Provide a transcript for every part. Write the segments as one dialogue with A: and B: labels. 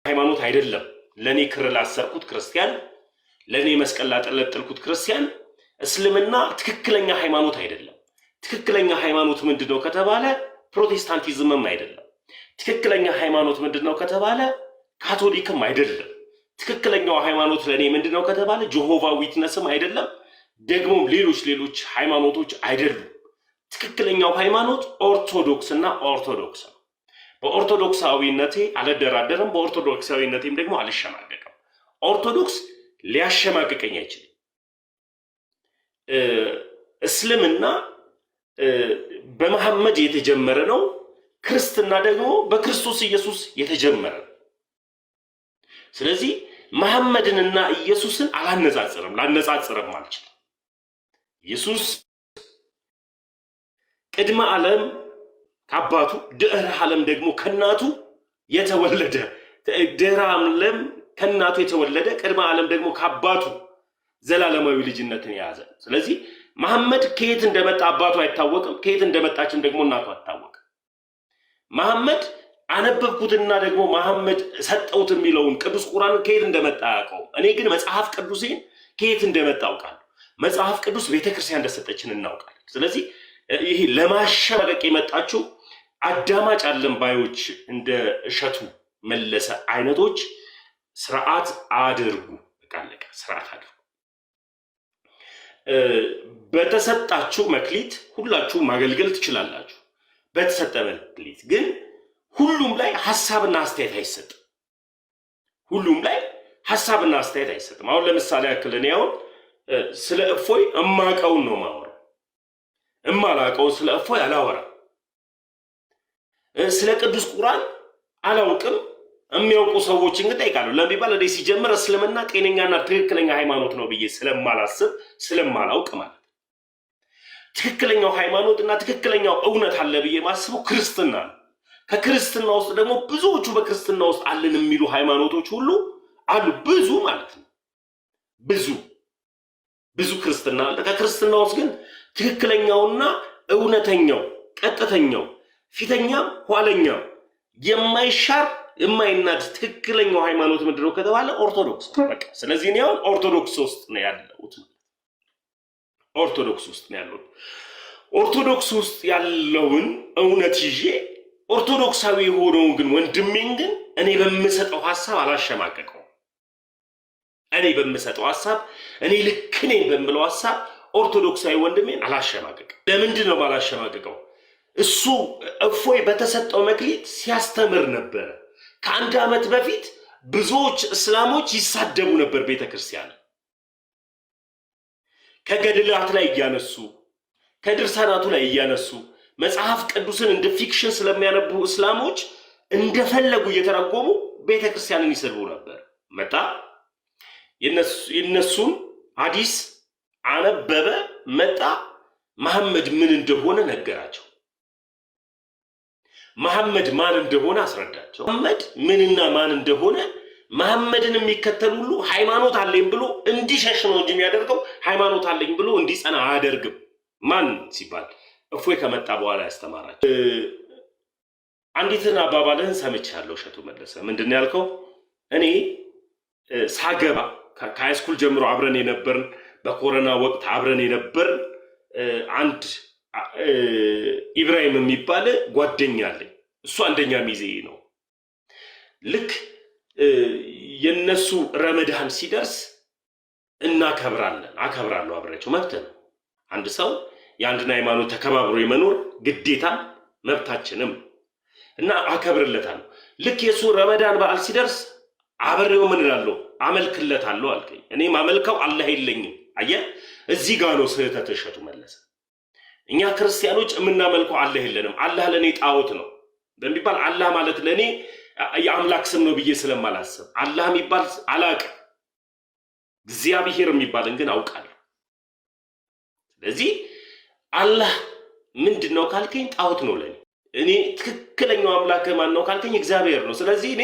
A: ሃይማኖት አይደለም። ለኔ ክር ላሰርኩት ክርስቲያን፣ ለኔ መስቀል ላጠለጠልኩት ክርስቲያን እስልምና ትክክለኛ ሃይማኖት አይደለም። ትክክለኛ ሃይማኖት ምንድነው ከተባለ ፕሮቴስታንቲዝምም አይደለም። ትክክለኛ ሃይማኖት ምንድነው ከተባለ ካቶሊክም አይደለም። ትክክለኛው ሃይማኖት ለኔ ምንድነው ከተባለ ጆሆቫ ዊትነስም አይደለም። ደግሞ ሌሎች ሃይማኖቶች አይደሉም። ትክክለኛው ሃይማኖት ኦርቶዶክስ እና ኦርቶዶክስ ነው። በኦርቶዶክሳዊነቴ አልደራደርም፣ በኦርቶዶክሳዊነቴም ደግሞ አልሸማቀቅም። ኦርቶዶክስ ሊያሸማቅቀኝ አይችልም። እስልምና በመሐመድ የተጀመረ ነው። ክርስትና ደግሞ በክርስቶስ ኢየሱስ የተጀመረ ነው። ስለዚህ መሐመድንና ኢየሱስን ላነጻጽርም አልችልም። ኢየሱስ ቅድመ ዓለም ከአባቱ ድህረ ዓለም ደግሞ ከናቱ የተወለደ፣ ድህረ ዓለም ከናቱ የተወለደ፣ ቅድመ ዓለም ደግሞ ከአባቱ ዘላለማዊ ልጅነትን የያዘ። ስለዚህ መሐመድ ከየት እንደመጣ አባቱ አይታወቅም፣ ከየት እንደመጣችም ደግሞ እናቱ አይታወቅም። መሐመድ አነበብኩትና ደግሞ መሐመድ ሰጠውት የሚለውን ቅዱስ ቁርአን ከየት እንደመጣ አያውቀውም። እኔ ግን መጽሐፍ ቅዱሴን ከየት እንደመጣ አውቃለሁ። መጽሐፍ ቅዱስ ቤተክርስቲያን እንደሰጠችን እናውቃለን። ስለዚህ ይሄ ለማሸማቀቅ የመጣችው አዳማጭ አለምባዮች እንደ እሸቱ መለሰ አይነቶች ስርዓት አድርጉ። በቃለቀ ስርዓት አድርጉ። በተሰጣችሁ መክሊት ሁላችሁ ማገልገል ትችላላችሁ። በተሰጠ መክሊት ግን ሁሉም ላይ ሐሳብና አስተያየት አይሰጥም። ሁሉም ላይ ሐሳብና አስተያየት አይሰጥም። አሁን ለምሳሌ ያክል እኔ አሁን ስለ እፎይ እማቀውን ነው ማወራው፣ እማላቀውን ስለ እፎይ አላወራም። ስለ ቅዱስ ቁርአን አላውቅም። የሚያውቁ ሰዎችን ግን ጠይቃለሁ። ለሚባል እኔ ሲጀምር እስልምና ጤነኛና ትክክለኛ ሃይማኖት ነው ብዬ ስለማላስብ ስለማላውቅ ማለት ነው። ትክክለኛው ሃይማኖትና ትክክለኛው እውነት አለ ብዬ ማስበው ክርስትና ነው። ከክርስትና ውስጥ ደግሞ ብዙዎቹ በክርስትና ውስጥ አለን የሚሉ ሃይማኖቶች ሁሉ አሉ። ብዙ ማለት ነው። ብዙ ክርስትና አለ። ከክርስትና ውስጥ ግን ትክክለኛውና እውነተኛው ቀጥተኛው ፊተኛም ኋለኛው የማይሻር የማይናድ ትክክለኛው ሃይማኖት ምንድነው ከተባለ ኦርቶዶክስ በቃ። ስለዚህ እኔ አሁን ኦርቶዶክስ ውስጥ ነው ያለሁት። ኦርቶዶክስ ውስጥ ያለውን እውነት ይዤ ኦርቶዶክሳዊ የሆነውን ግን ወንድሜን ግን እኔ በምሰጠው ሐሳብ አላሸማቀቀው። እኔ በምሰጠው ሐሳብ እኔ ልክ ነኝ በምለው ሐሳብ ኦርቶዶክሳዊ ወንድሜን አላሸማቀቀው። ለምንድን ነው ባላሸማቀቀው? እሱ እፎይ በተሰጠው መክሊት ሲያስተምር ነበር። ከአንድ ዓመት በፊት ብዙዎች እስላሞች ይሳደቡ ነበር ቤተክርስቲያን። ከገድላት ላይ እያነሱ ከድርሳናቱ ላይ እያነሱ መጽሐፍ ቅዱስን እንደ ፊክሽን ስለሚያነቡ እስላሞች እንደፈለጉ እየተረጎሙ ቤተክርስቲያንን ይሰድቡ ነበር። መጣ የነሱን ሐዲስ አነበበ፣ መጣ መሐመድ ምን እንደሆነ ነገራቸው። መሐመድ ማን እንደሆነ አስረዳቸው። መሐመድ ምንና ማን እንደሆነ መሐመድን የሚከተል ሁሉ ሃይማኖት አለኝ ብሎ እንዲሸሽ ነው እንጂ የሚያደርገው ሃይማኖት አለኝ ብሎ እንዲጸና አያደርግም። ማን ሲባል እፎይ ከመጣ በኋላ ያስተማራቸው። አንዲትን አባባልህን ሰምቻለሁ እሸቱ መለሰ። ምንድን ነው ያልከው? እኔ ሳገባ ከሃይስኩል ጀምሮ አብረን የነበርን፣ በኮሮና ወቅት አብረን የነበርን አንድ ኢብራሂም የሚባል ጓደኛ አለኝ። እሱ አንደኛ ሚዜ ነው። ልክ የነሱ ረመዳን ሲደርስ እናከብራለን። አከብራለሁ አብሬያቸው። መብት ነው። አንድ ሰው የአንድን ሃይማኖት ተከባብሮ የመኖር ግዴታ መብታችንም እና አከብርለታለሁ። ልክ የሱ ረመዳን በዓል ሲደርስ አብሬው ምን እላለሁ? አመልክለታለሁ አልከኝ። እኔ ማመልከው አላህ የለኝም። አየህ፣ እዚህ ጋር ነው ስህተት እሸቱ መለሰ። እኛ ክርስቲያኖች የምናመልከው አላህ የለንም። አላህ ለኔ ጣዖት ነው በሚባል አላህ ማለት ለኔ የአምላክ ስም ነው ብዬ ስለማላስብ አላህ የሚባል አላውቅም። እግዚአብሔር የሚባልን ግን አውቃለሁ። ስለዚህ አላህ ምንድነው ካልከኝ ጣዖት ነው ለኔ። እኔ ትክክለኛው አምላክ ማን ነው ካልከኝ እግዚአብሔር ነው። ስለዚህ እኔ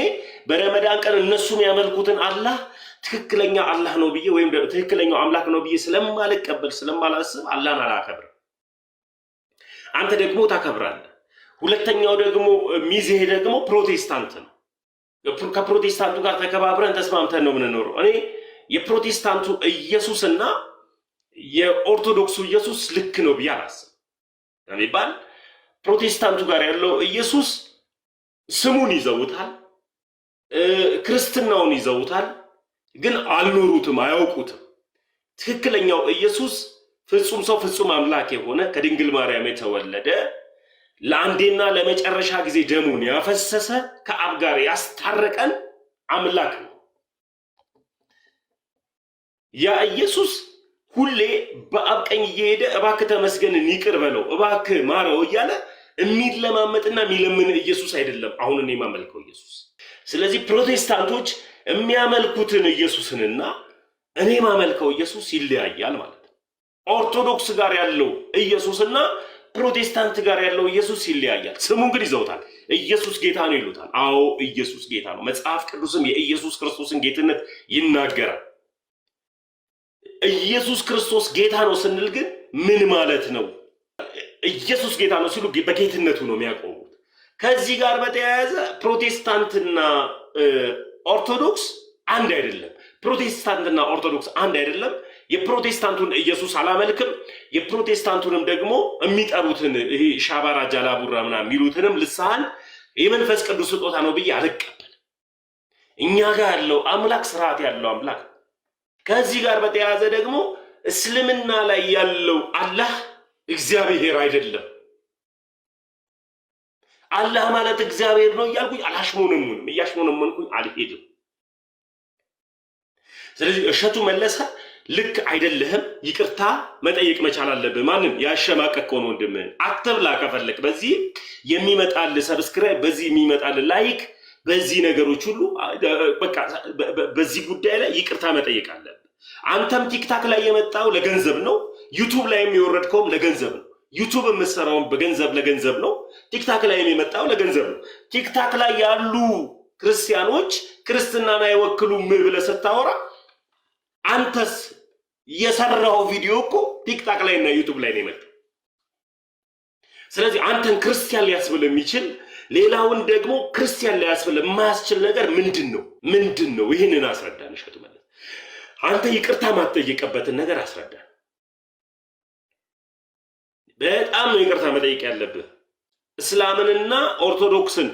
A: በረመዳን ቀን እነሱ የሚያመልኩትን አላህ ትክክለኛ አላህ ነው ብዬ ወይም ትክክለኛው አምላክ ነው ብዬ ስለማልቀበል ስለማላስብ አላህን አላከብርም። አንተ ደግሞ ታከብራለህ። ሁለተኛው ደግሞ ሚዜህ ደግሞ ፕሮቴስታንት ነው። ከፕሮቴስታንቱ ጋር ተከባብረን ተስማምተን ነው የምንኖረው። እኔ የፕሮቴስታንቱ ኢየሱስና የኦርቶዶክሱ ኢየሱስ ልክ ነው ብዬ አላስብም። ለሚባል ፕሮቴስታንቱ ጋር ያለው ኢየሱስ ስሙን ይዘውታል፣ ክርስትናውን ይዘውታል፣ ግን አልኖሩትም፣ አያውቁትም። ትክክለኛው ኢየሱስ ፍጹም ሰው ፍጹም አምላክ የሆነ ከድንግል ማርያም የተወለደ ለአንዴና ለመጨረሻ ጊዜ ደሙን ያፈሰሰ ከአብ ጋር ያስታረቀን አምላክ ነው። ያ ኢየሱስ ሁሌ በአብ ቀኝ እየሄደ እባክህ ተመስገንን ይቅር በለው እባክህ ማረው እያለ የሚለማመጥና የሚለምን ኢየሱስ አይደለም አሁን እኔ የማመልከው ኢየሱስ። ስለዚህ ፕሮቴስታንቶች የሚያመልኩትን ኢየሱስንና እኔ የማመልከው ኢየሱስ ይለያያል ማለት ነው። ኦርቶዶክስ ጋር ያለው ኢየሱስና ፕሮቴስታንት ጋር ያለው ኢየሱስ ይለያያል። ስሙን ግን ይዘውታል። ኢየሱስ ጌታ ነው ይሉታል። አዎ ኢየሱስ ጌታ ነው። መጽሐፍ ቅዱስም የኢየሱስ ክርስቶስን ጌትነት ይናገራል። ኢየሱስ ክርስቶስ ጌታ ነው ስንል ግን ምን ማለት ነው? ኢየሱስ ጌታ ነው ሲሉ በጌትነቱ ነው የሚያቆሙት። ከዚህ ጋር በተያያዘ ፕሮቴስታንትና ኦርቶዶክስ አንድ አይደለም። ፕሮቴስታንትና ኦርቶዶክስ አንድ አይደለም። የፕሮቴስታንቱን ኢየሱስ አላመልክም፣ የፕሮቴስታንቱንም ደግሞ የሚጠሩትን ይሄ ሻባራ ጃላቡራ ምናምን የሚሉትንም ልሳን የመንፈስ ቅዱስ ስጦታ ነው ብዬ አልቀበል። እኛ ጋር ያለው አምላክ ስርዓት ያለው አምላክ። ከዚህ ጋር በተያያዘ ደግሞ እስልምና ላይ ያለው አላህ እግዚአብሔር አይደለም። አላህ ማለት እግዚአብሔር ነው እያልኩኝ አላሽሞነሙንም፣ እያሽሞነመንኩኝ አልሄድም። ስለዚህ እሸቱ መለሰ ልክ አይደለህም፣ ይቅርታ መጠየቅ መቻል አለብህ። ማንም ያሸማቀቀውን ወንድምህን አትብላ። ከፈለክ በዚህ የሚመጣል ሰብስክራይብ፣ በዚህ የሚመጣል ላይክ፣ በዚህ ነገሮች ሁሉ በቃ በዚህ ጉዳይ ላይ ይቅርታ መጠየቅ አለብህ። አንተም ቲክታክ ላይ የመጣው ለገንዘብ ነው፣ ዩቱብ ላይ የሚወረድከውም ለገንዘብ ነው። ዩቱብ የምትሰራውን በገንዘብ ለገንዘብ ነው፣ ቲክታክ ላይ የመጣው ለገንዘብ ነው። ቲክታክ ላይ ያሉ ክርስቲያኖች ክርስትናን አይወክሉም ብለህ ስታወራ አንተስ የሰራው ቪዲዮ እኮ ቲክታክ ላይ እና ዩቱብ ላይ ነው የመጣው። ስለዚህ አንተን ክርስቲያን ሊያስብል የሚችል ሌላውን ደግሞ ክርስቲያን ሊያስብል የማያስችል ነገር ምንድን ነው? ምንድን ነው? ይህንን አስረዳን እሸቱ መለሰ። አንተ ይቅርታ ማትጠይቅበትን ነገር አስረዳን። በጣም ነው ይቅርታ መጠየቅ ያለብህ። እስላምንና ኦርቶዶክስን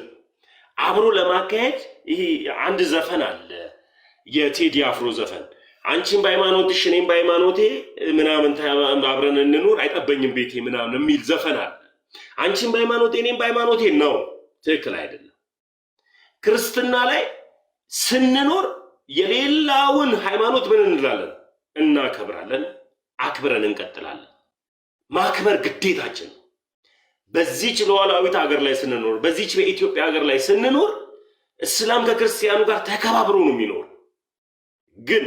A: አብሮ ለማካሄድ ይሄ አንድ ዘፈን አለ፣ የቴዲ አፍሮ ዘፈን። አንቺም በሃይማኖትሽ እኔም በሃይማኖቴ ምናምን አብረን እንኑር አይጠበኝም ቤቴ ምናምን የሚል ዘፈን አለ። አንቺም በሃይማኖቴ እኔም በሃይማኖቴ ነው። ትክክል አይደለም። ክርስትና ላይ ስንኖር የሌላውን ሃይማኖት ምን እንላለን? እናከብራለን፣ አክብረን እንቀጥላለን። ማክበር ግዴታችን ነው። በዚህች ሉዓላዊት ሀገር ላይ ስንኖር፣ በዚህች በኢትዮጵያ ሀገር ላይ ስንኖር እስላም ከክርስቲያኑ ጋር ተከባብሮ ነው የሚኖር። ግን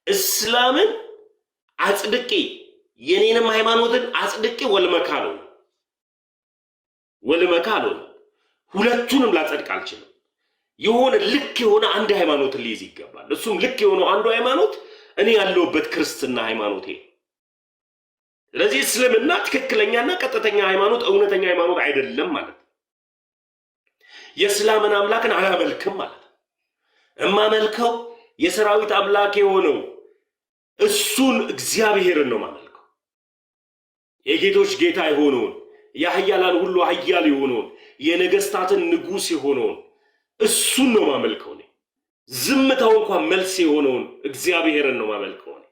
A: እስላምን አጽድቄ የኔንም ሃይማኖትን አጽድቄ ወልመካለው ሁለቱንም ላጸድቅ አልችልም። የሆነ ልክ የሆነ አንድ ሃይማኖትን ሊይዝ ይገባል። እሱም ልክ የሆነው አንዱ ሃይማኖት እኔ ያለሁበት ክርስትና ሃይማኖቴ። ስለዚህ እስልምና ትክክለኛና ቀጥተኛ ሃይማኖት፣ እውነተኛ ሃይማኖት አይደለም ማለት ነው። የእስላምን አምላክን አላመልክም ማለት ነው። እማመልከው የሰራዊት አምላክ የሆነው እሱን እግዚአብሔርን ነው ማመልከው። የጌቶች ጌታ የሆነውን የኃያላን ሁሉ ኃያል የሆነውን የነገስታትን ንጉስ የሆነውን እሱን ነው ማመልከው። እኔ ዝምታው እንኳን መልስ የሆነውን እግዚአብሔርን ነው ማመልከው። እኔ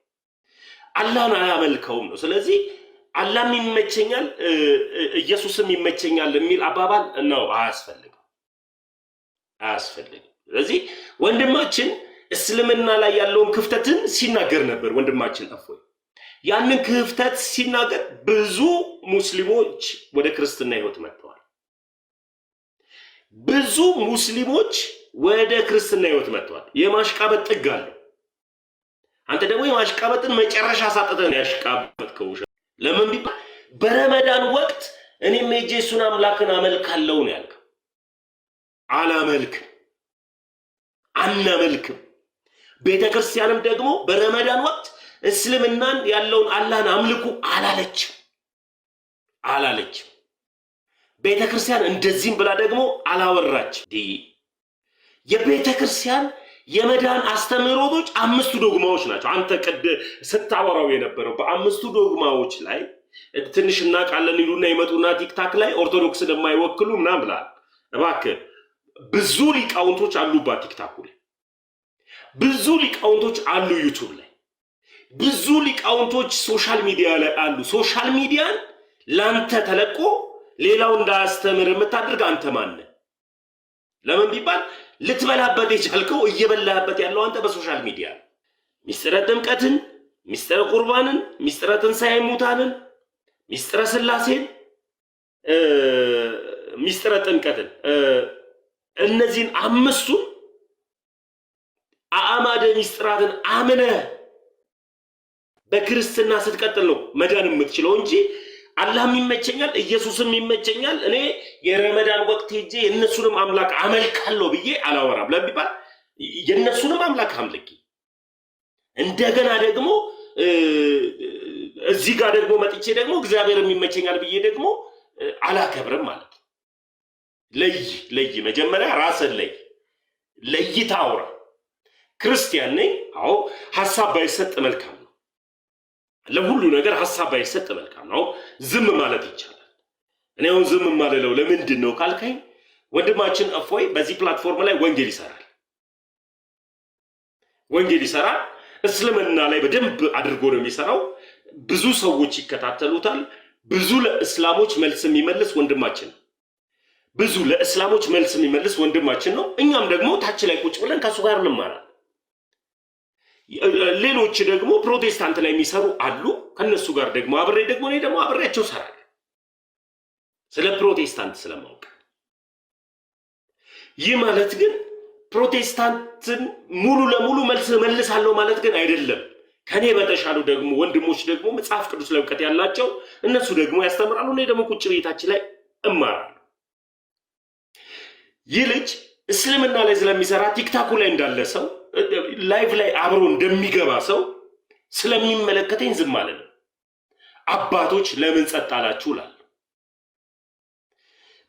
A: አላህን አላመልከውም ነው። ስለዚህ አላህም ይመቸኛል ኢየሱስም ይመቸኛል የሚል አባባል ነው አያስፈልግም። ስለዚህ ወንድማችን እስልምና ላይ ያለውን ክፍተትን ሲናገር ነበር። ወንድማችን እፎይ ያንን ክፍተት ሲናገር ብዙ ሙስሊሞች ወደ ክርስትና ህይወት መጥተዋል። ብዙ ሙስሊሞች ወደ ክርስትና ህይወት መጥተዋል። የማሽቃበጥ ጥግ አለው። አንተ ደግሞ የማሽቃበጥን መጨረሻ ሳጥተን ያሽቃበጥከው ለምን ቢባል በረመዳን ወቅት እኔም ሄጄ እሱን አምላክን አመልካለሁ ነው ያልከው። አላመልክም፣ አናመልክም። ቤተክርስቲያንም ደግሞ በረመዳን ወቅት እስልምናን ያለውን አላህን አምልኩ አላለችም። ቤተክርስቲያን እንደዚህም ብላ ደግሞ አላወራች። የቤተ ክርስቲያን የመዳን አስተምህሮቶች 5 ዶግማዎች ናቸው። አንተ ቅድ ስታወራው የነበረው በ5 ዶግማዎች ላይ ትንሽ እናውቃለን ይሉና ይመጡና ቲክታክ ላይ ኦርቶዶክስ እንደማይወክሉ ምናምን ብለሃል። እባክህ ብዙ ሊቃውንቶች አሉባት ቲክታክ ላይ፣ ብዙ ሊቃውንቶች አሉ ዩቲዩብ ላይ፣ ብዙ ሊቃውንቶች ሶሻል ሚዲያ ላይ አሉ። ሶሻል ሚዲያን ላንተ ተለቆ ሌላው እንዳያስተምር የምታደርግ አንተ ማነህ? ለምን ቢባል ልትበላበት የቻልከው እየበላበት ያለው አንተ በሶሻል ሚዲያ ነው። ሚስጥረ ጥምቀትን፣ ሚስጥረ ቁርባንን፣ ሚስጥረ ትንሣኤ ሙታንን፣ ሚስጥረ ሥላሴን፣ ሚስጥረ ጥምቀትን እነዚህን 5ቱን አእማደ ሚስጥራትን አምነህ በክርስትና ስትቀጥል ነው መዳን የምትችለው እንጂ አላህም ይመቸኛል ኢየሱስም ይመቸኛል እኔ የረመዳን ወቅት ሄጄ የነሱንም አምላክ አመልካለሁ ብዬ አላወራም። ለቢባል የነሱንም አምላክ አምልኪ እንደገና ደግሞ እዚህ ጋር ደግሞ መጥቼ ደግሞ እግዚአብሔርም ይመቸኛል ብዬ ደግሞ አላከብርም ማለት ነው። ለይ መጀመሪያ ራስን ለይታ አውራ። ክርስቲያን ነኝ፣ አዎ ሐሳብ ባይሰጥ መልካም ነው። ለሁሉ ነገር ሐሳብ ባይሰጥ መልካም ነው። ዝም ማለት ይቻላል። እኔ አሁን ዝም ማለለው ለምንድን ነው ካልከኝ ወንድማችን እፎይ በዚህ ፕላትፎርም ላይ ወንጌል ይሰራል። እስልምና ላይ በደንብ አድርጎ ነው የሚሰራው። ብዙ ሰዎች ይከታተሉታል። ብዙ ለእስላሞች መልስ የሚመልስ ወንድማችን ነው። እኛም ደግሞ ታች ላይ ቁጭ ብለን ከሱ ጋር እንማራለን። ሌሎች ደግሞ ፕሮቴስታንት ላይ የሚሰሩ አሉ። ከነሱ ጋር ደግሞ አብሬያቸው እሰራለሁ ስለ ፕሮቴስታንት ስለማውቅ። ይህ ማለት ግን ፕሮቴስታንትን ሙሉ ለሙሉ መልሳለሁ ማለት ግን አይደለም። ከኔ በተሻሉ ደግሞ ወንድሞች ደግሞ መጽሐፍ ቅዱስ ላይ እውቀት ያላቸው እነሱ ደግሞ ያስተምራሉ። እኔ ደግሞ ቁጭ ቤታችን ላይ እማራለሁ። ይህ ልጅ እስልምና ላይ ስለሚሰራ ቲክታኩ ላይ እንዳለ ሰው ላይቭ ላይ አብሮ እንደሚገባ ሰው ስለሚመለከተኝ ዝም አለ። አባቶች ለምን ጸጥ አላችሁ እላለሁ።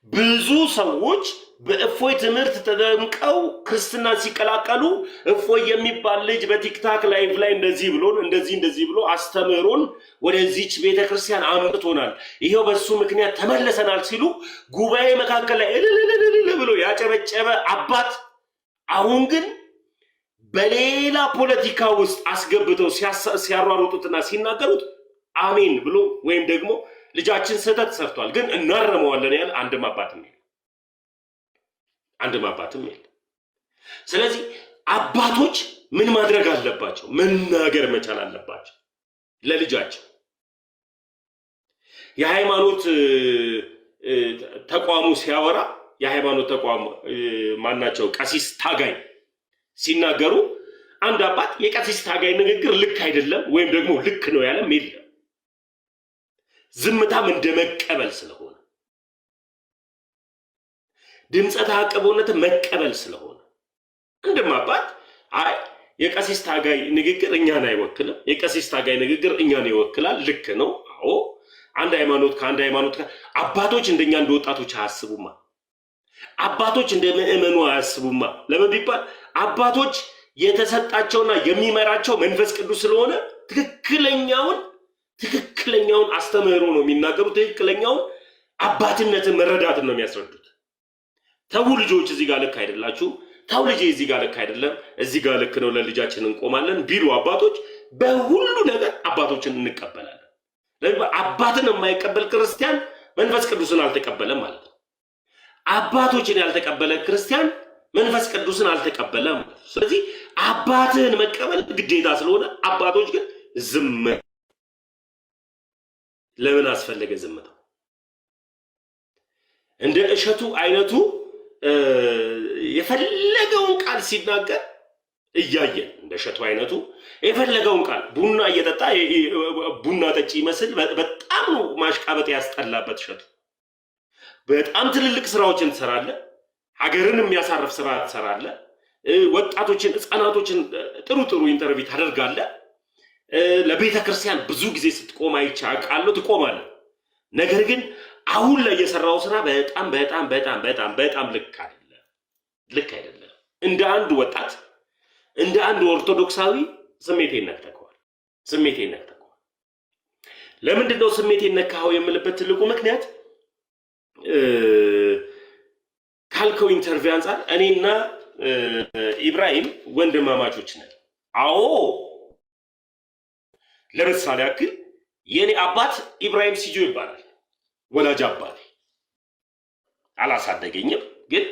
A: ብዙ ሰዎች በእፎይ ትምህርት ተደምቀው ክርስትና ሲቀላቀሉ እፎይ የሚባል ልጅ በቲክታክ ላይቭ ላይ እንደዚህ ብሎ አስተምሮን ወደዚች ቤተክርስቲያን አምጥቶናል፣ ይሄው በሱ ምክንያት ተመለሰናል ሲሉ ጉባኤ መካከል ላይ እልልልል ብሎ ያጨበጨበ አባት አሁን ግን በሌላ ፖለቲካ ውስጥ አስገብተው ሲያሯሩጡትና ሲናገሩት አሜን ብሎ ወይም ደግሞ ልጃችን ስህተት ሰርቷል ግን እናረመዋለን ያለ አንድም አባትም የለ። ስለዚህ አባቶች ምን ማድረግ አለባቸው? መናገር መቻል አለባቸው ለልጃቸው። የሃይማኖት ተቋሙ ሲያወራ የሃይማኖት ተቋም ማናቸው ቀሲስ ታጋይ ሲናገሩ አንድ አባት የቀሲስ ታጋይ ንግግር ልክ አይደለም ወይም ደግሞ ልክ ነው ያለም የለም። ዝምታም እንደመቀበል ስለሆነ ድምፀ ተአቅቦነት መቀበል ስለሆነ አንድም አባት አይ የቀሲስ ታጋይ ንግግር እኛን አይወክልም፣ የቀሲስ ታጋይ ንግግር እኛን ይወክላል፣ ልክ ነው። አዎ አንድ ሃይማኖት ከአንድ ሃይማኖት አባቶች እንደኛ እንደ ወጣቶች አያስቡማ። አባቶች እንደ ምእመኑ አያስቡማ። ለምን ቢባል አባቶች የተሰጣቸውና የሚመራቸው መንፈስ ቅዱስ ስለሆነ ትክክለኛውን አስተምህሮ ነው የሚናገሩት። ትክክለኛውን አባትነትን መረዳትን ነው የሚያስረዱት። ተው ልጆች እዚህ ጋር ልክ አይደላችሁ፣ ተው ልጄ እዚህ ጋር ልክ አይደለም፣ እዚህ ጋር ልክ ነው፣ ለልጃችን እንቆማለን ቢሉ አባቶች በሁሉ ነገር አባቶችን እንቀበላለን። አባትን የማይቀበል ክርስቲያን መንፈስ ቅዱስን አልተቀበለም ማለት ነው። አባቶችን ያልተቀበለ ክርስቲያን መንፈስ ቅዱስን አልተቀበለም። ስለዚህ አባትህን መቀበል ግዴታ ስለሆነ አባቶች ግን ዝም። ለምን አስፈለገ ዝምታው? እንደ እሸቱ አይነቱ የፈለገውን ቃል ሲናገር እያየን እንደ እሸቱ አይነቱ የፈለገውን ቃል ቡና እየጠጣ ቡና ጠጪ ይመስል በጣም ነው ማሽቃበጥ ያስጠላበት እሸቱ። በጣም ትልልቅ ስራዎችን ትሰራለህ፣ ሀገርን የሚያሳርፍ ስራ ትሰራለህ፣ ወጣቶችን ህፃናቶችን ጥሩ ኢንተርቪው ታደርጋለህ። ለቤተ ክርስቲያን ብዙ ጊዜ ስትቆም አይቼ አውቃለሁ፣ ትቆማለህ። ነገር ግን አሁን ላይ የሰራው ስራ በጣም ልክ አይደለም። እንደ አንድ ወጣት እንደ አንድ ኦርቶዶክሳዊ ስሜቴን ነክተከዋል። ለምንድን ነው ስሜቴን ነካኸው የምልበት ትልቁ ምክንያት ካልከው ኢንተርቪው አንጻር እኔና ኢብራሂም ወንድማማቾች ነን። አዎ ለምሳሌ ያክል የኔ አባት ኢብራሂም ሲጆ ይባላል። ወላጅ አባቴ አላሳደገኝም፣ ግን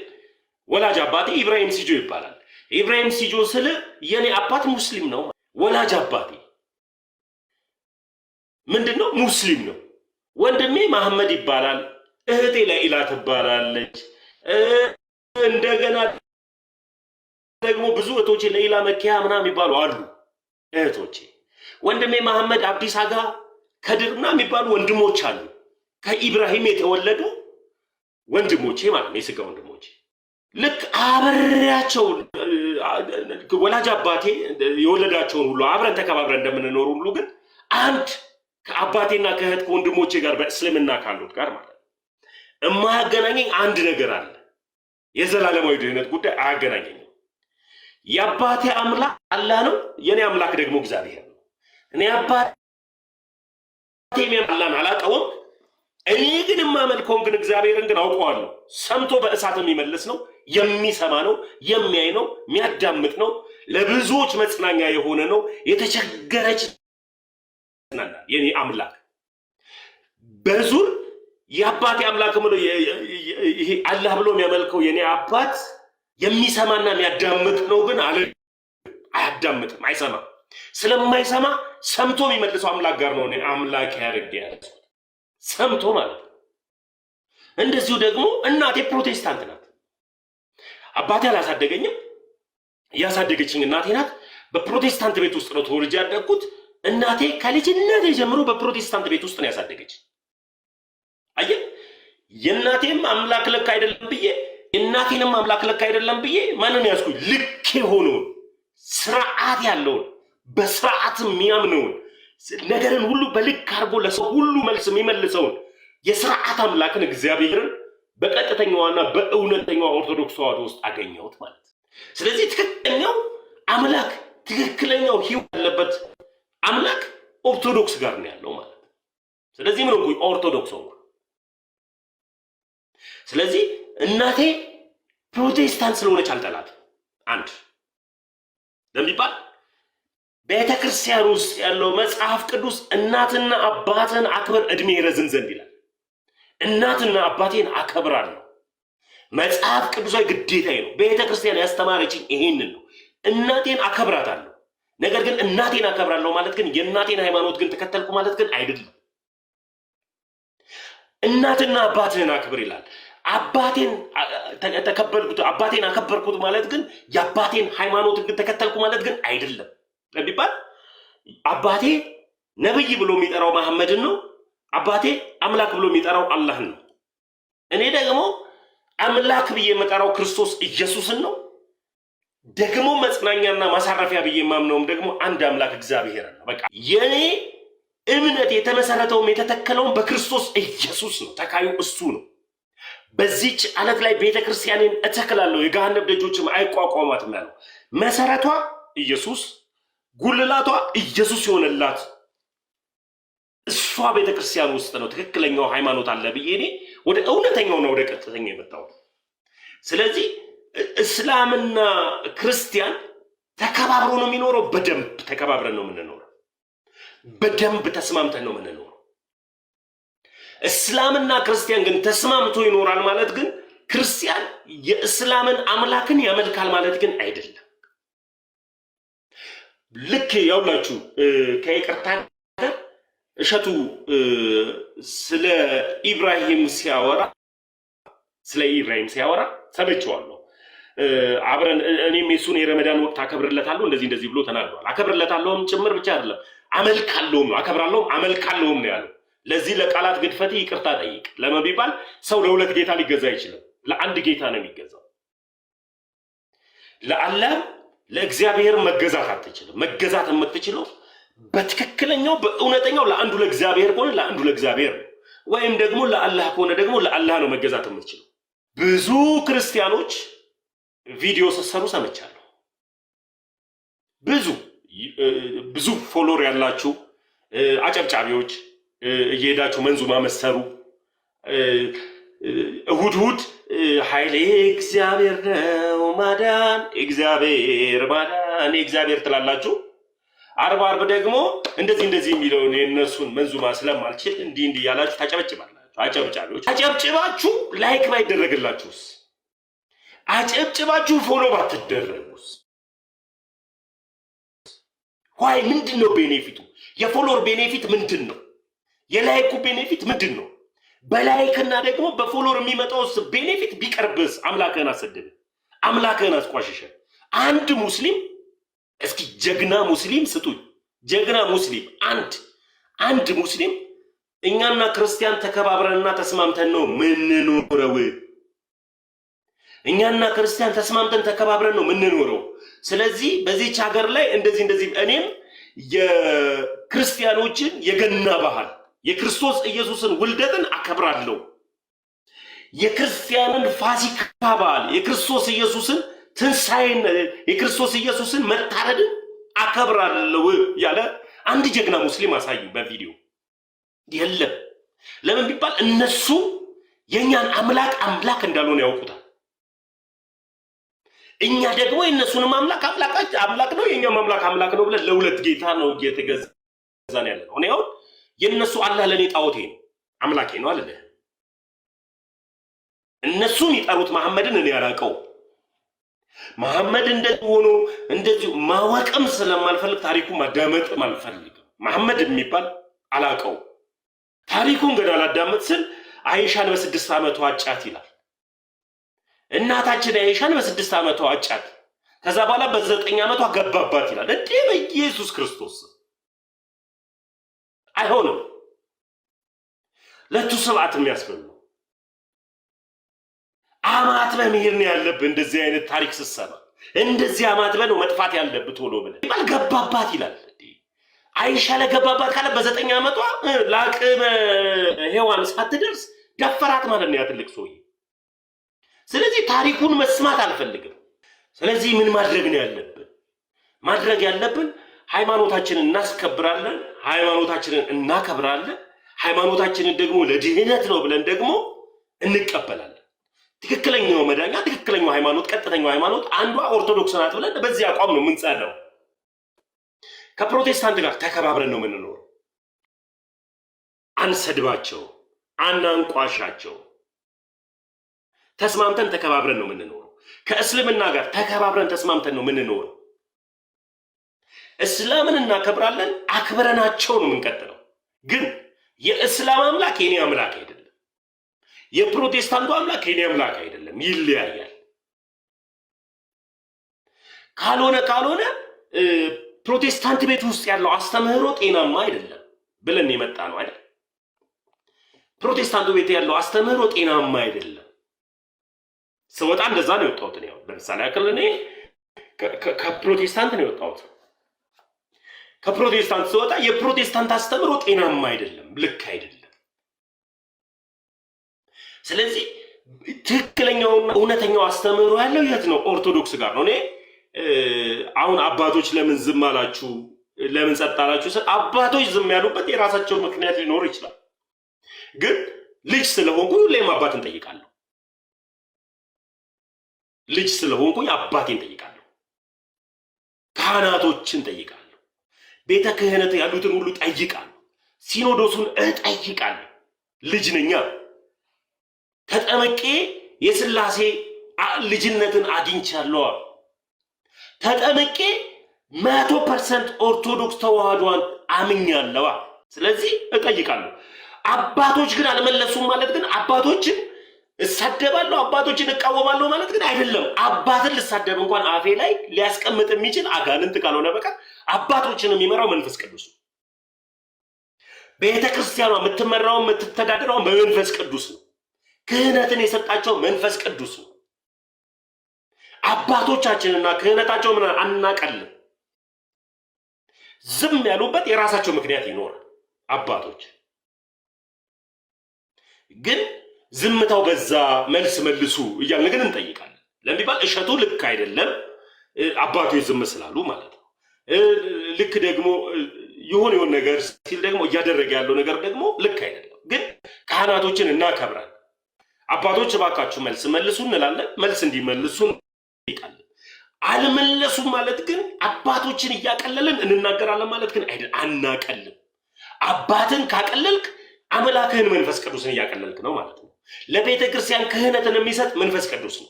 A: ወላጅ አባቴ ኢብራሂም ሲጆ ይባላል። ኢብራሂም ሲጆ ስለ የኔ አባት ሙስሊም ነው። ወላጅ አባቴ ምንድነው? ሙስሊም ነው። ወንድሜ መሐመድ ይባላል። እህቴ ለኢላ ትባላለች። እንደገና ደግሞ ብዙ እህቶቼ ለኢላ መኪያ ምናምን የሚባሉ አሉ እህቶቼ። ወንድሜ መሐመድ አብዲስ አጋ ከድርና የሚባሉ ወንድሞች አሉ። ከኢብራሂም የተወለዱ ወንድሞቼ ማለት ነው፣ የስጋ ወንድሞቼ። ልክ አብሬያቸው ወላጅ አባቴ የወለዳቸውን ሁሉ አብረን ተከባብረን እንደምንኖር ሁሉ ግን አንድ ከአባቴና ከእህት ከወንድሞቼ ጋር በእስልምና ካሉት ጋር ማለት ነው የማያገናኘኝ አንድ ነገር አለ። የዘላለማዊ ድህነት ጉዳይ አያገናኘኝም። የአባቴ አምላክ አላህ ነው፣ የኔ አምላክ ደግሞ እግዚአብሔር ነው። እኔ አባቴ አላህን አላውቀውም። እኔ ግን የማመልከውን ግን እግዚአብሔርን ግን አውቀዋለሁ። ሰምቶ በእሳት የሚመልስ ነው፣ የሚሰማ ነው፣ የሚያይ ነው፣ የሚያዳምጥ ነው፣ ለብዙዎች መጽናኛ የሆነ ነው። የተቸገረች የኔ አምላክ በዙር የአባቴ አምላክ ብሎ ይሄ አላህ ብሎ የሚያመልከው የኔ አባት የሚሰማና የሚያዳምጥ ነው። ግን አያዳምጥም፣ አይሰማም። ስለማይሰማ ሰምቶ የሚመልሰው አምላክ ጋር ነው እኔ አምላክ ያደርግ ያለ ሰምቶ ማለት ነው። እንደዚሁ ደግሞ እናቴ ፕሮቴስታንት ናት። አባቴ አላሳደገኝም፣ ያሳደገችኝ እናቴ ናት። በፕሮቴስታንት ቤት ውስጥ ነው ተወልጄ ያደግኩት። እናቴ ከልጅነቴ ጀምሮ በፕሮቴስታንት ቤት ውስጥ ነው ያሳደገች። አየህ፣ የእናቴም አምላክ ልክ አይደለም ብዬ የእናቴንም አምላክ ልክ አይደለም ብዬ ማንን ያዝኩኝ? ልክ የሆነውን ስርዓት ያለውን በስርዓት የሚያምነውን ነገርን ሁሉ በልክ አድርጎ ለሰው ሁሉ መልስ የሚመልሰውን የስርዓት አምላክን እግዚአብሔርን በቀጥተኛዋና በእውነተኛዋ ኦርቶዶክስ ተዋሕዶ ውስጥ አገኘሁት ማለት። ስለዚህ ትክክለኛው አምላክ ትክክለኛው ሕይወት ያለበት አምላክ ኦርቶዶክስ ጋር ነው ያለው ማለት። ስለዚህ ምን ሆንኩኝ? ኦርቶዶክስ ሆንኩ። ስለዚህ እናቴ ፕሮቴስታንት ስለሆነች አልጠላትም። አንድ ለሚባል ቤተ ክርስቲያን ውስጥ ያለው መጽሐፍ ቅዱስ እናትና አባትን አክብር እድሜ ይረዝም ዘንድ ይላል። እናትና አባቴን አከብራለሁ። መጽሐፍ ቅዱሳዊ ግዴታዬ ነው። ቤተ ክርስቲያን ያስተማረችኝ ይሄንን ነው። እናቴን አከብራታለሁ። ነገር ግን እናቴን አከብራለሁ ማለት ግን የእናቴን ሃይማኖት ግን ተከተልኩ ማለት ግን አይደለም። እናትና አባትህን አክብር ይላል። አባቴን ተከበርኩት አባቴን አከበርኩት ማለት ግን የአባቴን ሃይማኖት ግን ተከተልኩ ማለት ግን አይደለም። ለቢባል አባቴ ነብይ ብሎ የሚጠራው መሐመድን ነው። አባቴ አምላክ ብሎ የሚጠራው አላህን ነው። እኔ ደግሞ አምላክ ብዬ የምጠራው ክርስቶስ ኢየሱስን ነው። ደግሞ መጽናኛና ማሳረፊያ ብዬ የማምነውም ደግሞ አንድ አምላክ እግዚአብሔር ነው። በቃ የኔ እምነት የተመሰረተውም የተተከለውም በክርስቶስ ኢየሱስ ነው። ተካዩ እሱ ነው። በዚች ዓለት ላይ ቤተክርስቲያንን እተክላለሁ፣ የገሃነም ደጆችም አይቋቋሟትም ያለው መሰረቷ ኢየሱስ፣ ጉልላቷ ኢየሱስ የሆነላት እሷ ቤተክርስቲያን ውስጥ ነው ትክክለኛው ሃይማኖት አለ ብዬ እኔ ወደ እውነተኛውና ወደ ቀጥተኛ የመጣው። ስለዚህ እስላምና ክርስቲያን ተከባብሮ ነው የሚኖረው። በደንብ ተከባብረን ነው የምንኖረው። በደንብ ተስማምተን ነው የምንኖረው። እስላምና ክርስቲያን ግን ተስማምቶ ይኖራል ማለት ግን ክርስቲያን የእስላምን አምላክን ያመልካል ማለት ግን አይደለም። ልክ ያውላችሁ ከይቅርታ ጋር እሸቱ ስለ ኢብራሂም ሲያወራ ሰምቼዋለሁ። አብረን እኔም የሱን የረመዳን ወቅት አከብርለታለሁ እንደዚህ ብሎ ተናግሯል። አከብርለታለሁም ጭምር ብቻ አይደለም አመልካለሁም ነው። አከብራለሁም አመልካለሁም ነው ያለው። ለዚህ ለቃላት ግድፈት ይቅርታ ጠይቅ። ለምን ቢባል ሰው ለሁለት ጌታ ሊገዛ አይችልም። ለአንድ ጌታ ነው የሚገዛው። ለአላህ ለእግዚአብሔር መገዛት አትችልም። መገዛት የምትችለው በትክክለኛው በእውነተኛው ለአንዱ ለእግዚአብሔር ከሆነ ለአንዱ ለእግዚአብሔር ነው፣ ወይም ደግሞ ለአላህ ከሆነ ደግሞ ለአላህ ነው መገዛት የምትችለው። ብዙ ክርስቲያኖች ቪዲዮ ስትሰሩ ሰምቻለሁ። ብዙ ፎሎወር ያላችሁ አጨብጫቢዎች እየሄዳችሁ መንዙማ መሰሩ እሁድ ኃይሌ እግዚአብሔር ነው ማዳን እግዚአብሔር ትላላችሁ። አርብ ደግሞ እንደዚህ የሚለውን የእነሱን መንዙማ ስለማልችል እንዲህ ያላችሁ ታጨበጭባላችሁ። አጨብጫቢዎች አጨብጭባችሁ ላይክ ባይደረግላችሁስ? አጨብጭባችሁ ፎሎ ባትደረጉስ? ዋይ ምንድን ነው ቤኔፊቱ? የፎሎወር ቤኔፊት ምንድን ነው? የላይኩ ቤኔፊት ምንድን ነው? በላይክና ደግሞ በፎሎወር የሚመጣውስ ቤኔፊት ቢቀርብስ? አምላክህን አሰደበ፣ አምላክህን አስቋሸሸ። አንድ ሙስሊም እስኪ ጀግና ሙስሊም ስጡኝ። ጀግና ሙስሊም አንድ ሙስሊም እኛና ክርስቲያን ተከባብረንና ተስማምተን ነው ምንኖረው። እኛና ክርስቲያን ተስማምተን ተከባብረን ነው ምንኖረው። ስለዚህ በዚህች ሀገር ላይ እንደዚህ እኔም የክርስቲያኖችን የገና ባህል የክርስቶስ ኢየሱስን ውልደትን አከብራለሁ። የክርስቲያንን ፋሲካ በዓል የክርስቶስ ኢየሱስን ትንሣኤን የክርስቶስ ኢየሱስን መታረድን አከብራለሁ ያለ አንድ ጀግና ሙስሊም አሳዩ በቪዲዮ። የለም። ለምን ቢባል እነሱ የኛን አምላክ እንዳልሆነ ያውቁታል። እኛ ደግሞ የእነሱንም አምላክ ነው የኛም አምላክ ነው ብለን ለሁለት ጌታ ነው እየተገዛን ያለ ነው። እኔ አሁን የእነሱ አላህ ለእኔ ጣዖቴ ነው አምላኬ ነው አለ። እነሱ የሚጠሩት መሐመድን እኔ አላውቀው። መሐመድ እንደዚህ ሆኖ እንደዚህ ማወቅም ስለማልፈልግ ታሪኩን ማዳመጥም አልፈልግም። መሐመድ የሚባል አላውቀው። ታሪኩን ገና ላዳመጥ ስል አይሻን በ6 ዓመቷ አጫት ይላል። እናታችን አይሻን በ6 ዓመቷ አጫት፣ ከዛ በኋላ በ9 ዓመቷ ገባባት ይላል። እንዴ በኢየሱስ ክርስቶስ አይሆንም። ለቱ ስብዓት የሚያስብል ነው። አማት በመሄድ ነው ያለብህ። እንደዚህ አይነት ታሪክ ስትሰማ እንደዚህ አማት ነው መጥፋት ያለብህ ቶሎ ብለህ ይባል። ገባባት ይላል። አይሻ ለገባባት ካለ በ9 ዓመቷ ለአቅመ ሔዋን ሳትደርስ ደፈራት ማለት ነው ያ ትልቅ ሰውዬ። ስለዚህ ታሪኩን መስማት አልፈልግም። ስለዚህ ምን ማድረግ ነው ያለብን? ማድረግ ያለብን ሃይማኖታችንን እናስከብራለን፣ ሃይማኖታችንን እናከብራለን፣ ሃይማኖታችንን ደግሞ ለድህነት ነው ብለን ደግሞ እንቀበላለን። ትክክለኛው መዳኛ ትክክለኛው ሃይማኖት ቀጥተኛው ሃይማኖት አንዷ ኦርቶዶክስ ናት ብለን በዚህ አቋም ነው የምንጸናው። ከፕሮቴስታንት ጋር ተከባብረን ነው የምንኖረው። አንሰድባቸው፣ አናንቋሻቸው። ተስማምተን ተከባብረን ነው የምንኖረው። ከእስልምና ጋር ተከባብረን ተስማምተን ነው የምንኖረው። እስላምን እናከብራለን፣ አክብረናቸው ነው የምንቀጥለው። ግን የእስላም አምላክ የኔ አምላክ አይደለም፣ የፕሮቴስታንቱ አምላክ የኔ አምላክ አይደለም፣ ይለያያል። ካልሆነ ፕሮቴስታንት ቤት ውስጥ ያለው አስተምህሮ ጤናማ አይደለም ብለን የመጣ ነው አይደል? ፕሮቴስታንቱ ቤት ያለው አስተምህሮ ጤናማ አይደለም። ስወጣ እንደዛ ነው የወጣሁት። ነው ለምሳሌ ያክል እኔ ከፕሮቴስታንት ነው የወጣሁት። ከፕሮቴስታንት ስወጣ የፕሮቴስታንት አስተምህሮ ጤናማ አይደለም፣ ልክ አይደለም። ስለዚህ ትክክለኛውና እውነተኛው አስተምህሮ ያለው የት ነው? ኦርቶዶክስ ጋር ነው። እኔ አሁን አባቶች ለምን ዝም አላችሁ፣ ለምን ጸጥ አላችሁ? አባቶች ዝም ያሉበት የራሳቸው ምክንያት ሊኖር ይችላል። ግን ልጅ ስለሆንኩ ሁሌም አባትን ጠይቃለሁ። ልጅ ስለሆንኩኝ አባቴን ጠይቃለሁ፣ ካህናቶችን ጠይቃለሁ፣ ቤተ ክህነት ያሉትን ሁሉ ጠይቃለሁ፣ ሲኖዶሱን እጠይቃለሁ። ልጅ ነኛ። ተጠመቄ የሥላሴ ልጅነትን አግኝቻለሁ። ተጠመቄ 100% ኦርቶዶክስ ተዋህዶን አምኛለሁ። ስለዚህ እጠይቃለሁ። አባቶች ግን አልመለሱም ማለት ግን አባቶችን እሳደባለሁ፣ አባቶችን እቃወማለሁ ማለት ግን አይደለም። አባትን ልሳደብ እንኳን አፌ ላይ ሊያስቀምጥ የሚችል አጋንንት ካልሆነ በቀር አባቶችን የሚመራው መንፈስ ቅዱስ ነው። ቤተ ክርስቲያኗ የምትመራው የምትተዳደረው በመንፈስ ቅዱስ ነው። ክህነትን የሰጣቸው መንፈስ ቅዱስ ነው። አባቶቻችንና ክህነታቸው ምን አናቀልም። ዝም ያሉበት የራሳቸው ምክንያት ይኖራል። አባቶች ግን ዝምታው በዛ መልስ መልሱ እያልን ግን እንጠይቃለን። ለሚባል እሸቱ ልክ አይደለም አባቱ ዝም ስላሉ ማለት ነው። ልክ ደግሞ የሆነ ነገር ሲል ደግሞ እያደረገ ያለው ነገር ደግሞ ልክ አይደለም። ግን ካህናቶችን እናከብራለን። አባቶች እባካችሁ መልስ መልሱ እንላለን። መልስ እንዲመልሱ እንጠይቃለን። አልመለሱም ማለት ግን አባቶችን እያቀለልን እንናገራለን ማለት ግን አይደለም። አናቀልም። አባትን ካቀለልክ አምላክህን መንፈስ ቅዱስን እያቀለልክ ነው ማለት ነው። ለቤተ ክርስቲያን ክህነትን የሚሰጥ መንፈስ ቅዱስ ነው።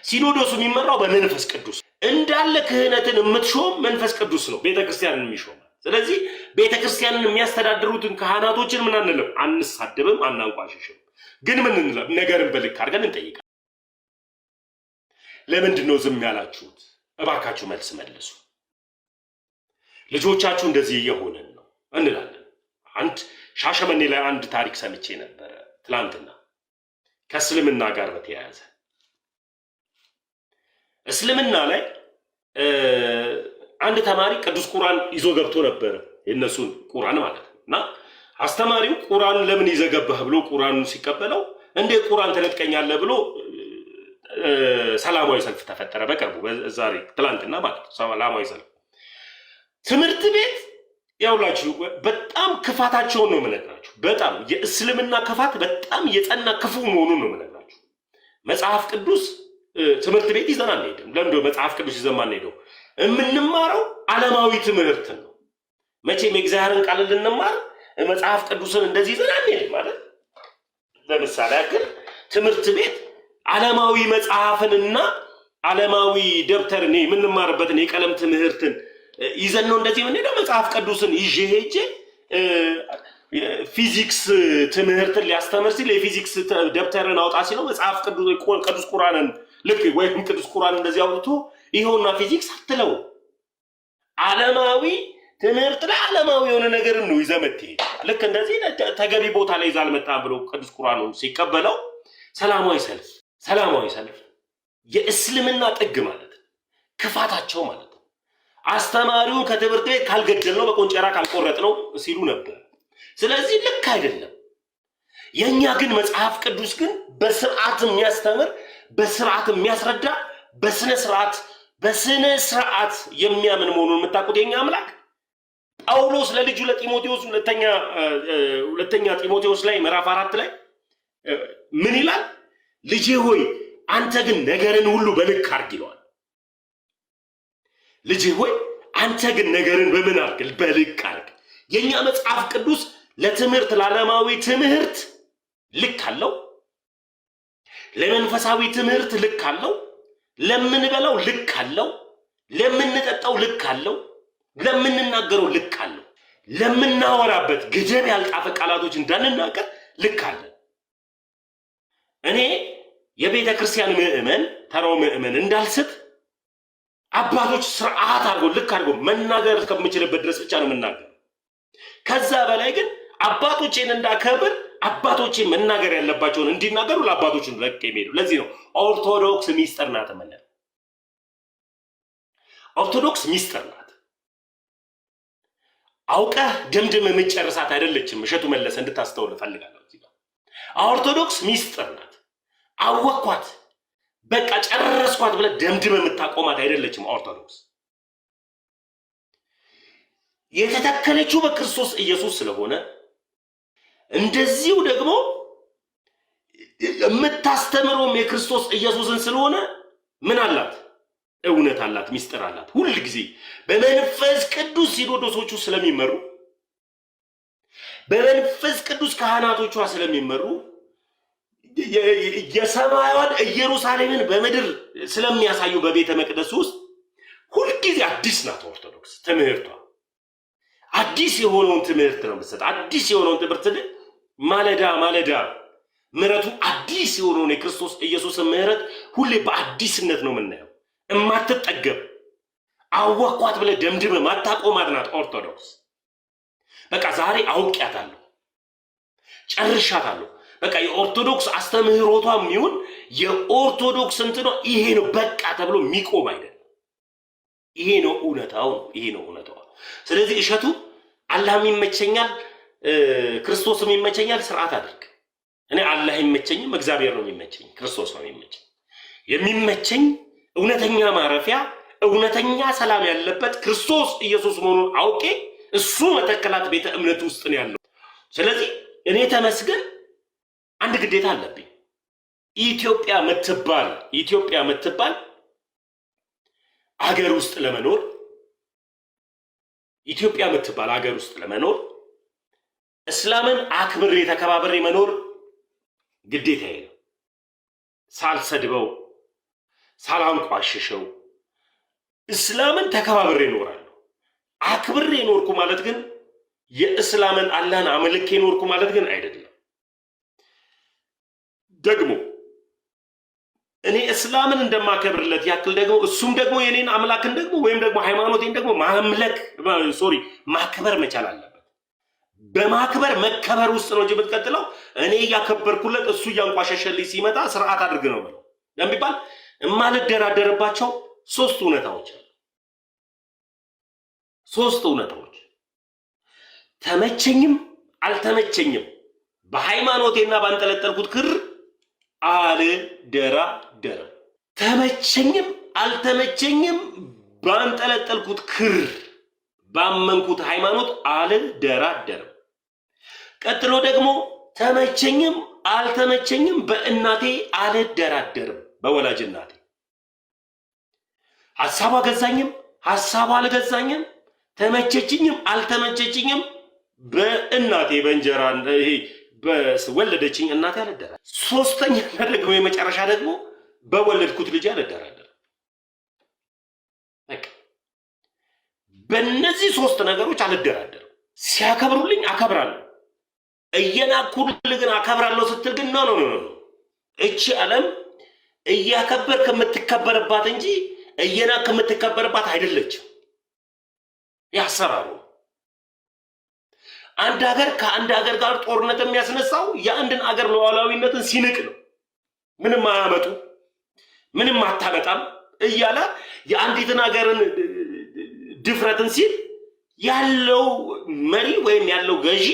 A: ሲኖዶሱ የሚመራው በመንፈስ ቅዱስ እንዳለ ክህነትን የምትሾም መንፈስ ቅዱስ ነው ቤተ ክርስቲያንን የሚሾም። ስለዚህ ቤተ ክርስቲያንን የሚያስተዳድሩትን ካህናቶችን ምን አንልም፣ አንሳደብም፣ አናንቋሽሽም። ግን ምን እንላለን? ነገርን በልክ አድርገን እንጠይቃለን። ለምንድን ነው ዝም ያላችሁት? እባካችሁ መልስ መልሱ። ልጆቻችሁ እንደዚህ እየሆነን ነው እንላለን። አንድ ሻሸመኔ ላይ አንድ ታሪክ ሰምቼ ነበረ ትላንትና ከእስልምና ጋር በተያያዘ። እስልምና ላይ አንድ ተማሪ ቅዱስ ቁርአን ይዞ ገብቶ ነበረ፣ የእነሱን ቁርአን ማለት ነው። እና አስተማሪው ቁርአን ለምን ይዘገባህ ብሎ ቁርአኑን ሲቀበለው እንዴ ቁርአን ተነጥቀኛለህ ብሎ ሰላማዊ ሰልፍ ተፈጠረ። በቅርቡ ዛሬ ትላንትና ማለት ነው ሰላማዊ ሰልፍ። ትምህርት ቤት ያውላችሁ በጣም ክፋታቸውን ነው የምነግራችሁ። በጣም የእስልምና ክፋት በጣም የጸና ክፉ መሆኑን ነው የምነግራችሁ። መጽሐፍ ቅዱስ ትምህርት ቤት ይዘን አንሄድም። ለምንድነው መጽሐፍ ቅዱስ ይዘን አንሄደው? የምንማረው ዓለማዊ ትምህርትን ነው። መቼም የእግዚአብሔርን ቃል ልንማር መጽሐፍ ቅዱስን እንደዚህ ይዘን አንሄድም ማለት። ለምሳሌ ያክል ትምህርት ቤት ዓለማዊ መጽሐፍንና ዓለማዊ ደብተርን የምንማርበትን የቀለም ትምህርትን ይዘን ነው እንደዚህ የምንሄደው። መጽሐፍ ቅዱስን ይዤ ሄጄ ፊዚክስ ትምህርትን ሊያስተምር ሲል የፊዚክስ ደብተርን አውጣ ሲለው መጽሐፍ ቅዱስ ቁርአንን ልክ ወይም ቅዱስ ቁርአን እንደዚህ አውጥቶ ይኸውና ፊዚክስ አትለው። ዓለማዊ ትምህርት ላይ ዓለማዊ የሆነ ነገር ነው ይዘህ የምትሄድ። ልክ እንደዚህ ተገቢ ቦታ ላይ ይዘህ አልመጣም ብሎ ቅዱስ ቁርአኑን ሲቀበለው ሰላማዊ ሰልፍ የእስልምና ጥግ ማለት ነው። ክፋታቸው ማለት ነው። አስተማሪውን ከትምህርት ቤት ካልገደልነው በቆንጨራ ካልቆረጥነው ሲሉ ነበር። ስለዚህ ልክ አይደለም። የኛ ግን መጽሐፍ ቅዱስ ግን በስርዓት የሚያስተምር በስርዓት የሚያስረዳ በስነ ስርዓት የሚያምን መሆኑን የምታውቁት የኛ አምላክ ጳውሎስ ለልጁ ለጢሞቴዎስ ሁለተኛ ጢሞቴዎስ ላይ ምዕራፍ 4 ላይ ምን ይላል? ልጄ ሆይ አንተ ግን ነገርን ሁሉ በልክ አድርግ ይለዋል። ልጄ ሆይ አንተ ግን ነገርን በምን አድርግ? በልክ አድርግ። የኛ መጽሐፍ ቅዱስ ለትምህርት ለዓለማዊ ትምህርት ልክ አለው። ለመንፈሳዊ ትምህርት ልክ አለው። ለምንበላው ልክ አለው። ለምንጠጣው ልክ አለው። ለምንናገረው ልክ አለው። ለምናወራበት ገደብ ያልጣፈ ቃላቶች እንዳንናገር ልክ አለ። እኔ የቤተ ክርስቲያን ምእመን ተራው ምእመን እንዳልስት አባቶች ስርዓት አድርጎ ልክ አድርጎ መናገር እስከምችልበት ድረስ ብቻ ነው የምናገር። ከዛ በላይ ግን አባቶቼን እንዳከብር አባቶቼ መናገር ያለባቸውን እንዲናገሩ ለአባቶችን ለቅ የሚሄዱ። ለዚህ ነው ኦርቶዶክስ ሚስጥር ናት ማለት። ኦርቶዶክስ ሚስጥር ናት። አውቀህ ደምድም የምትጨርሳት አይደለችም። እሸቱ መለሰ እንድታስተውል እፈልጋለሁ። እዚህ ጋር ኦርቶዶክስ ሚስጥር ናት። አወኳት በቃ ጨረስኳት ብለህ ደምድም የምታቆማት አይደለችም። ኦርቶዶክስ የተተከለችው በክርስቶስ ኢየሱስ ስለሆነ እንደዚሁ ደግሞ የምታስተምረውም የክርስቶስ ኢየሱስን ስለሆነ ምን አላት? እውነት አላት፣ ሚስጥር አላት። ሁል ጊዜ በመንፈስ ቅዱስ ሲኖዶሶቹ ስለሚመሩ በመንፈስ ቅዱስ ካህናቶቿ ስለሚመሩ የሰማያዊን ኢየሩሳሌምን በምድር ስለሚያሳዩ በቤተ መቅደስ ውስጥ ሁልጊዜ አዲስ ናት። ኦርቶዶክስ ትምህርቷ አዲስ የሆነውን ትምህርት ነው የምትሰጥ። አዲስ የሆነውን ትምህርት ማለዳ ምሕረቱ አዲስ የሆነውን የክርስቶስ ኢየሱስን ምሕረት ሁሌ በአዲስነት ነው የምናየው። እማትጠገብ አወኳት ብለህ ደምድመህ ማታቆማት ናት ኦርቶዶክስ። በቃ ዛሬ አውቄያታለሁ፣ ጨርሻታለሁ። በቃ የኦርቶዶክስ አስተምህሮቷም ይሁን የኦርቶዶክስ እንትኗ ይሄ ነው በቃ ተብሎ የሚቆም አይደለም። ይሄ ነው እውነታው፣ ይሄ ነው እውነታው። ስለዚህ እሸቱ አላህም ይመቸኛል ክርስቶስም ይመቸኛል ስርዓት አድርግ። እኔ አላህ ይመቸኝም እግዚአብሔር ነው የሚመቸኝ፣ ክርስቶስ ነው የሚመቸኝ። የሚመቸኝ እውነተኛ ማረፊያ እውነተኛ ሰላም ያለበት ክርስቶስ ኢየሱስ መሆኑን አውቄ እሱ መተከላት ቤተ እምነት ውስጥ ነው ያለው። ስለዚህ እኔ ተመስገን አንድ ግዴታ አለብኝ። ኢትዮጵያ ምትባል አገር ውስጥ ለመኖር እስላምን አክብሬ ተከባብሬ መኖር ግዴታዬ ነው። ሳልሰድበው ሳላንቋሽሸው እስላምን ተከባብሬ እኖራለሁ። አክብሬ ኖርኩ ማለት ግን የእስላምን አላህን አመልኬ ኖርኩ ማለት ግን አይደለም። ደግሞ እኔ እስላምን እንደማከብርለት ያክል ደግሞ እሱም ደግሞ የኔን አምላክን ደግሞ ወይም ደግሞ ሃይማኖቴን ደግሞ ማክበር መቻል አለበት። በማክበር መከበር ውስጥ ነው እንጂ የምትቀጥለው እኔ እያከበርኩለት እሱ እያንቋሸሸልኝ ሲመጣ ስርዓት አድርግ ነው ብለው ለሚባል የማልደራደርባቸው ሶስት እውነታዎች ተመቸኝም አልተመቸኝም በሃይማኖቴና ባንጠለጠልኩት ክር አልደራደርም። ተመቸኝም አልተመቸኝም ባንጠለጠልኩት ክር ባመንኩት ሃይማኖት አልደራደርም። ቀጥሎ ደግሞ ተመቸኝም አልተመቸኝም በእናቴ አልደራደርም። በወላጅ እናቴ ሐሳቧ ገዛኝም ሐሳቧ አልገዛኝም ተመቸችኝም አልተመቸችኝም በእናቴ በእንጀራ ይሄ በወለደችኝ እናቴ አልደራደርም። ሶስተኛ ደግሞ የመጨረሻ ደግሞ በወለድኩት ልጅ አልደራደርም። በእነዚህ ሶስት ነገሮች አልደራደርም። ሲያከብሩልኝ አከብራለሁ፣ እየናኩልኝ ግን አከብራለሁ ስትል ግን ነው እቺ ዓለም እያከበር ከምትከበርባት እንጂ እየናክ ከምትከበርባት አይደለችም። ያሰራሩ አንድ ሀገር ከአንድ ሀገር ጋር ጦርነት የሚያስነሳው የአንድን ሀገር ሉዓላዊነትን ሲንቅ ነው። ምንም አያመጡ ምንም አታመጣም እያለ የአንዲትን ሀገርን ድፍረትን ሲል ያለው መሪ ወይም ያለው ገዢ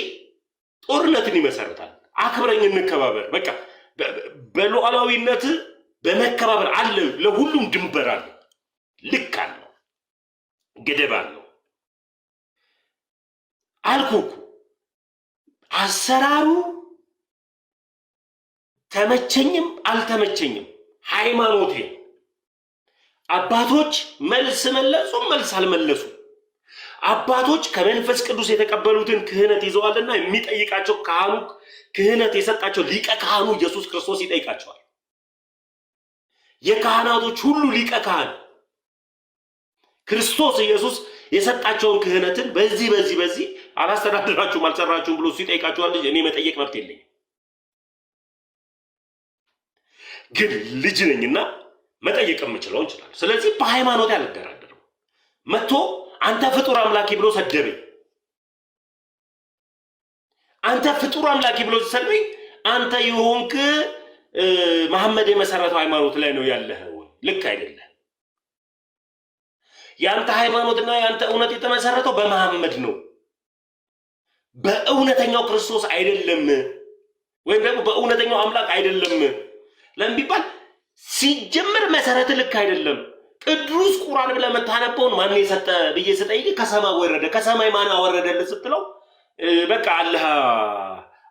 A: ጦርነትን ይመሰርታል። አክብረኝ እንከባበር፣ በቃ በሉዓላዊነት በመከባበር አለ። ለሁሉም ድንበር አለ፣ ልክ አለው፣ ገደብ አለው። አልኩኩ አሰራሩ ተመቸኝም አልተመቸኝም ሃይማኖቴ አባቶች መልስ መለሱ መልስ አልመለሱ አባቶች ከመንፈስ ቅዱስ የተቀበሉትን ክህነት ይዘዋልና የሚጠይቃቸው ካህኑ ክህነት የሰጣቸው ሊቀ ካህኑ ኢየሱስ ክርስቶስ ይጠይቃቸዋል። የካህናቶች ሁሉ ሊቀ ካህን ክርስቶስ ኢየሱስ የሰጣቸውን ክህነትን በዚህ አላስተዳደራችሁም አልሰራችሁም ብሎ ሲጠይቃቸዋል። እኔ መጠየቅ መብት የለኝም፣ ግን ልጅ ነኝና መጠየቅ የምችለው እንችላለን። ስለዚህ በሃይማኖት አልደራደርም። መጥቶ አንተ ፍጡር አምላኪ ብሎ ሰደበኝ። አንተ ፍጡር አምላኪ ብሎ ሰደበኝ። አንተ የሆንክ መሐመድ የመሰረተው ሃይማኖት ላይ ነው ያለኸው፣ ልክ አይደለም። ያንተ ሃይማኖትና ያንተ እውነት የተመሰረተው በመሐመድ ነው፣ በእውነተኛው ክርስቶስ አይደለም፣ ወይም ደግሞ በእውነተኛው አምላክ አይደለም ለምቢባል ሲጀምር መሰረት ልክ አይደለም። ቅዱስ ቁርአን ብለህ የምታነበውን ማን የሰጠ ብዬ ስጠይቅ ከሰማይ ወረደ። ከሰማይ ማን አወረደልህ ስትለው በቃ አላህ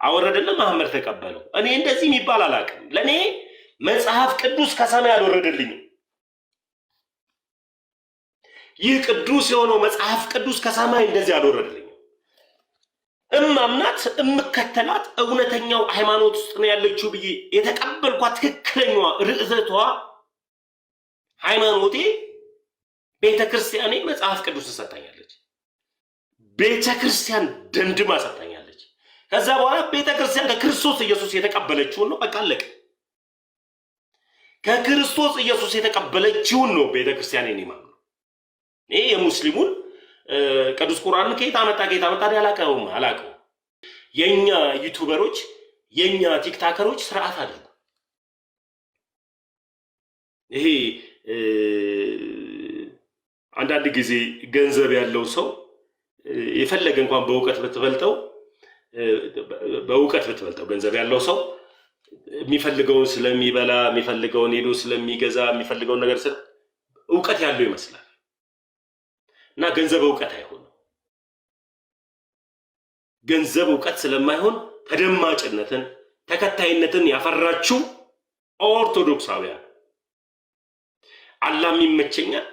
A: አወረደልህ፣ መሐመድ ተቀበለው። እኔ እንደዚህ የሚባል አላውቅም። ለእኔ መጽሐፍ ቅዱስ ከሰማይ አልወረደልኝም። ይህ ቅዱስ የሆነው መጽሐፍ ቅዱስ ከሰማይ እንደዚህ አልወረደልኝም። እማምናት እምከተላት እውነተኛው ሃይማኖት ውስጥ ነው ያለችው ብዬ የተቀበልኳት ትክክለኛዋ ርዕዘቷ ሃይማኖቴ ቤተክርስቲያኔ መጽሐፍ ቅዱስ ሰጣኛለች። ቤተክርስቲያን ደንድማ ሰጣኛለች። ከዛ በኋላ ቤተክርስቲያን ከክርስቶስ ኢየሱስ የተቀበለችውን ነው፣ በቃ አለቀ። ከክርስቶስ ኢየሱስ የተቀበለችውን ነው ቤተክርስቲያኔን ይማም ነው። ይሄ የሙስሊሙን ቅዱስ ቁርአን ከየት አመጣ አላቀውም። የኛ ዩቲዩበሮች የኛ ቲክታከሮች ስርዓት አድርጉ። ይሄ አንዳንድ ጊዜ ገንዘብ ያለው ሰው የፈለገ እንኳን በእውቀት ብትበልጠው ገንዘብ ያለው ሰው የሚፈልገውን ስለሚበላ የሚፈልገውን ሄዶ ስለሚገዛ የሚፈልገውን ነገር እውቀት ያለው ይመስላል እና ገንዘብ እውቀት አይሆንም። ገንዘብ እውቀት ስለማይሆን ተደማጭነትን ተከታይነትን ያፈራችሁ ኦርቶዶክሳውያን አላህም ይመቸኛል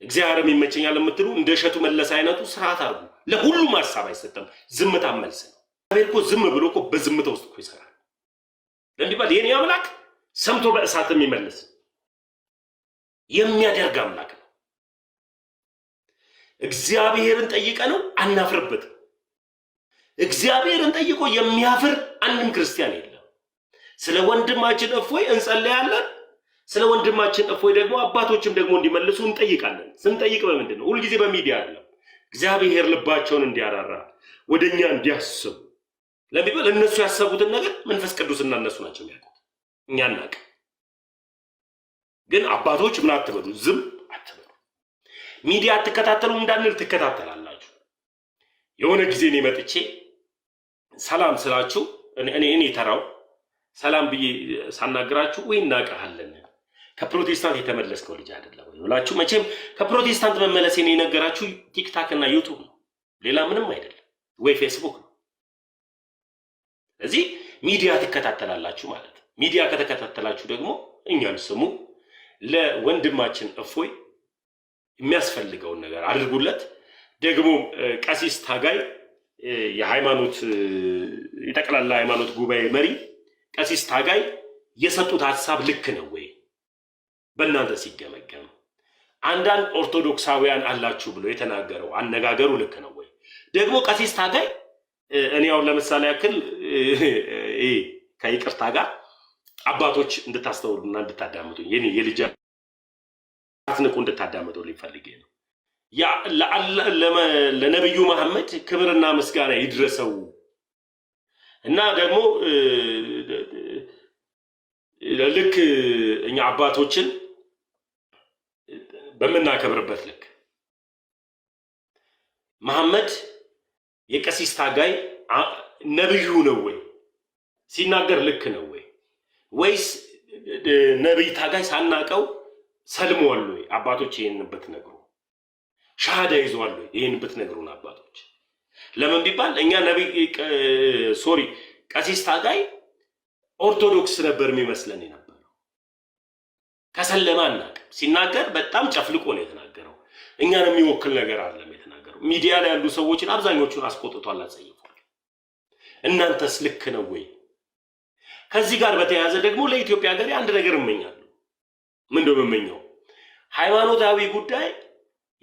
A: እግዚአብሔርም ይመቸኛል የምትሉ እንደ እሸቱ መለስ አይነቱ ስርዓት አድርጉ። ለሁሉም ሐሳብ አይሰጥም። ዝምታ መልስ ነው። እግዚአብሔር እኮ ዝም ብሎ እኮ በዝምታ ውስጥ እኮ ይሰራል። ለምንድነው የኔ አምላክ ሰምቶ በእሳት የሚመልስ የሚያደርግ አምላክ ነው። እግዚአብሔርን ጠይቀ ነው አናፍርበትም። እግዚአብሔርን ጠይቆ የሚያፍር አንድም ክርስቲያን የለም። ስለ ወንድማችን እፎይ እንጸልያለን። ስለ ወንድማችን እፎይ ደግሞ አባቶችም ደግሞ እንዲመልሱ እንጠይቃለን። ስንጠይቅ በምንድን ነው? ሁልጊዜ በሚዲያ አይደለም። እግዚአብሔር ልባቸውን እንዲያራራ ወደኛ እንዲያስቡ ለሚባል እነሱ ያሰቡትን ነገር መንፈስ ቅዱስና እነሱ ናቸው የሚያውቁት፣ እኛ እናውቅ። ግን አባቶች ምን አትበሉ፣ ዝም አትበሉ። ሚዲያ አትከታተሉ እንዳንል ትከታተላላችሁ። የሆነ ጊዜ እኔ መጥቼ ሰላም ስላችሁ እኔ ተራው ሰላም ብዬ ሳናግራችሁ ወይ እናቀሃለን ከፕሮቴስታንት የተመለስከው ልጅ አይደለም ወይ ብላችሁ መቼም ከፕሮቴስታንት መመለሴን የነገራችሁ ቲክታክ እና ዩቲዩብ ነው፣ ሌላ ምንም አይደለም፣ ወይ ፌስቡክ ነው። ስለዚህ ሚዲያ ትከታተላላችሁ ማለት ነው። ሚዲያ ከተከታተላችሁ ደግሞ እኛን ስሙ፣ ለወንድማችን እፎይ የሚያስፈልገውን ነገር አድርጉለት። ደግሞ ቀሲስ ታጋይ የሃይማኖት የጠቅላላ ሃይማኖት ጉባኤ መሪ ቀሲስ ታጋይ የሰጡት ሐሳብ ልክ ነው ወይ በእናንተ ሲገመገም? አንዳንድ ኦርቶዶክሳውያን አላችሁ ብሎ የተናገረው አነጋገሩ ልክ ነው ወይ? ደግሞ ቀሲስ ታጋይ እኔ አሁን ለምሳሌ ያክል ከይቅርታ ጋር አባቶች እንድታስተውሉና እንድታዳምጡ የልጅ አትንቁ እንድታዳምጡ ሊፈልጌ ነው። ለነብዩ መሐመድ ክብርና ምስጋና ይድረሰው እና ደግሞ ልክ እኛ አባቶችን በመናከብርበት ልክ መሐመድ የቀሲስ ታጋይ ነብዩ ነው ወይ ሲናገር ልክ ነው ወይ? ወይስ ነብይ ታጋይ ሳናቀው ሰልሟል ወይ? አባቶች ይሄንበት ነግሩ፣ ሻሃዳ ይዟል ወይ? ይሄንበት ነግሩን አባቶች። ለምን ቢባል እኛ ነብይ ቀሲስ ታጋይ ኦርቶዶክስ ነበር የሚመስለን የነበረው። ከሰለማ አናውቅም። ሲናገር በጣም ጨፍልቆ ነው የተናገረው። እኛን የሚወክል ነገር አይደለም የተናገረው። ሚዲያ ላይ ያሉ ሰዎችን አብዛኞቹን አስቆጥቷል፣ አጸይፏል። እናንተስ ልክ ነው ወይ? ከዚህ ጋር በተያያዘ ደግሞ ለኢትዮጵያ ሀገር አንድ ነገር እመኛለሁ። ምንድነው የምመኘው? ሃይማኖታዊ ጉዳይ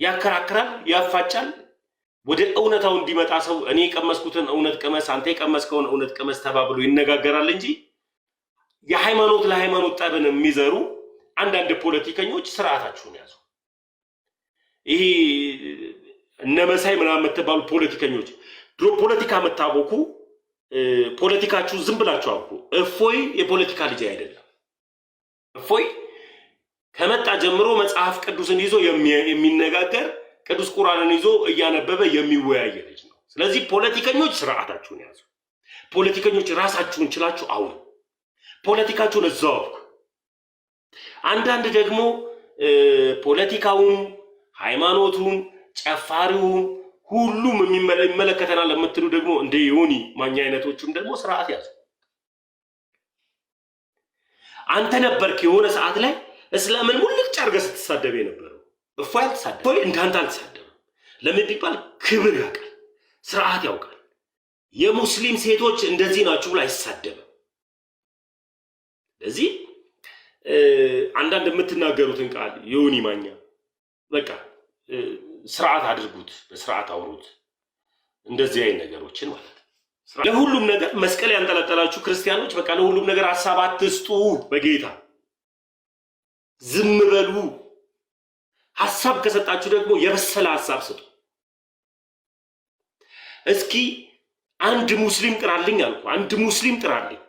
A: ያከራክራል፣ ያፋጫል። ወደ እውነታው እንዲመጣ ሰው እኔ የቀመስኩትን እውነት ቀመስ፣ አንተ የቀመስከውን እውነት ቀመስ ተባብሎ ይነጋገራል እንጂ የሃይማኖት ለሃይማኖት ጠብን የሚዘሩ አንዳንድ ፖለቲከኞች ስርዓታችሁን ያዙ። ይሄ እነመሳይ ምናምን የምትባሉ ፖለቲከኞች ድሮ ፖለቲካ መታወቁ ፖለቲካችሁ ዝም ብላችሁ አውቁ። እፎይ የፖለቲካ ልጅ አይደለም። እፎይ ከመጣ ጀምሮ መጽሐፍ ቅዱስን ይዞ የሚነጋገር ቅዱስ ቁርአንን ይዞ እያነበበ የሚወያይ ልጅ ነው። ስለዚህ ፖለቲከኞች ስርዓታችሁን ያዙ። ፖለቲከኞች ራሳችሁን ችላችሁ አውሩ። ፖለቲካችሁን እዛው አውሩ። አንዳንድ ደግሞ ፖለቲካውን፣ ሃይማኖቱን፣ ጨፋሪውን ሁሉም ይመለከተናል ለምትሉ ደግሞ እንደ ዮኒ ማኛ አይነቶቹም ደግሞ ስርዓት ያዙ። አንተ ነበርክ የሆነ ሰዓት ላይ እስላምን ሙልጭ አድርገህ ስትሳደብ የነበረው። እፎይ አልተሳደበም። እፎይ እንዳንተ አልተሳደበም። ለምን ቢባል ክብር ያውቃል፣ ስርዓት ያውቃል። የሙስሊም ሴቶች እንደዚህ ናችሁ ብሎ አይሳደብም። ስለዚህ አንዳንድ የምትናገሩትን ቃል ዮኒ ማኛ በቃ ስርዓት አድርጉት፣ በስርዓት አውሩት። እንደዚህ አይነት ነገሮችን ማለት ነው። ለሁሉም ነገር መስቀል ያንጠለጠላችሁ ክርስቲያኖች በቃ ለሁሉም ነገር ሐሳብ አትስጡ። በጌታ ዝም በሉ። ሐሳብ ከሰጣችሁ ደግሞ የበሰለ ሐሳብ ስጡ። እስኪ አንድ ሙስሊም ጥራልኝ አልኩ። አንድ ሙስሊም ጥራልኝ።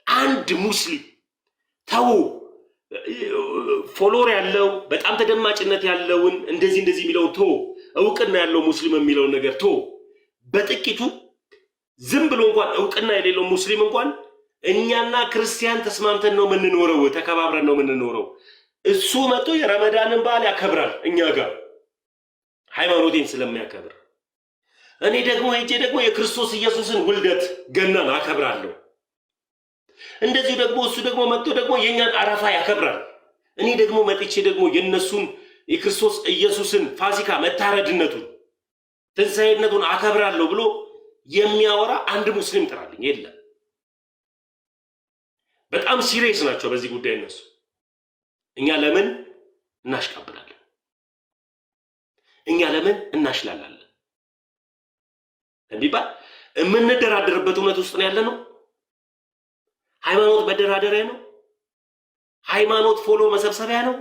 A: አንድ ሙስሊም ተው፣ ፎሎወር ያለው በጣም ተደማጭነት ያለውን እንደዚህ የሚለው ቶ፣ እውቅና ያለው ሙስሊም የሚለው ነገር ቶ። በጥቂቱ ዝም ብሎ እንኳን እውቅና የሌለው ሙስሊም እንኳን እኛና ክርስቲያን ተስማምተን ነው የምንኖረው፣ ተከባብረን ነው የምንኖረው። እሱ መጥቶ የረመዳንን በዓል ያከብራል እኛ ጋር ሃይማኖቴን ስለሚያከብር፣ እኔ ደግሞ ሄጄ ደግሞ የክርስቶስ ኢየሱስን ውልደት ገናን አከብራለሁ። እንደዚሁ ደግሞ እሱ ደግሞ መጥቶ ደግሞ የኛን አረፋ ያከብራል። እኔ ደግሞ መጥቼ ደግሞ የነሱን የክርስቶስ ኢየሱስን ፋሲካ መታረድነቱን ትንሣኤነቱን አከብራለሁ ብሎ የሚያወራ አንድ ሙስሊም ጥራልኝ የለም። በጣም ሲሪየስ ናቸው በዚህ ጉዳይ እነሱ። እኛ ለምን እናሽቃብላለን? እኛ ለምን እናሽላላለን? እንዲባል የምንደራደርበት እውነት ውስጥ ነው ያለ ነው። ሃይማኖት መደራደሪያ ነው። ሃይማኖት ፎሎ መሰብሰቢያ ነው።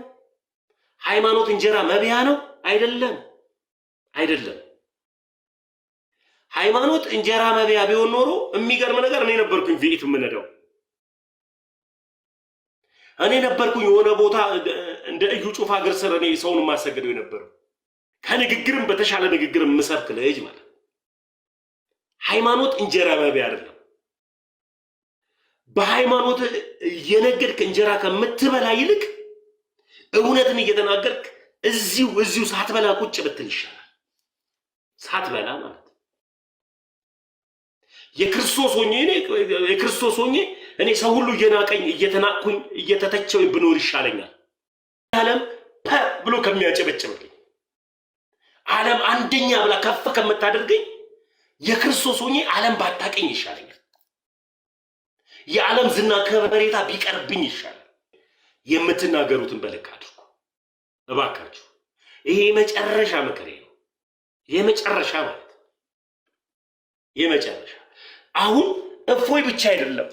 A: ሃይማኖት እንጀራ መብያ ነው። አይደለም፣ አይደለም። ሃይማኖት እንጀራ መብያ ቢሆን ኖሮ የሚገርም ነገር እኔ ነበርኩኝ ቪኢት የምነዳው። እኔ ነበርኩኝ የሆነ ቦታ እንደ እዩ ጩፋ እግር ስር እኔ ሰውን ማሰገደው የነበረው ከንግግርም በተሻለ ንግግር የምሰብክ ልጅ ማለት። ሃይማኖት እንጀራ መብያ አይደለም። በሃይማኖት የነገድክ እንጀራ ከምትበላ ይልቅ እውነትን እየተናገርክ እዚሁ ሳትበላ ቁጭ ብትል ይሻላል። ሳትበላ ማለት የክርስቶስ ሆኜ እኔ ሰው ሁሉ እየናቀኝ እየተናቅኩኝ እየተተቸው ብኖር ይሻለኛል። ዓለም ብሎ ከሚያጨበጭብልኝ ዓለም አንደኛ ብላ ከፍ ከምታደርገኝ የክርስቶስ ሆኜ ዓለም ባታቀኝ ይሻለኛል። የዓለም ዝና ከበሬታ ቢቀርብኝ ይሻላል። የምትናገሩትን በልክ አድርጉ እባካችሁ። ይሄ የመጨረሻ ምክሬ ነው። የመጨረሻ ማለት የመጨረሻ። አሁን እፎይ ብቻ አይደለም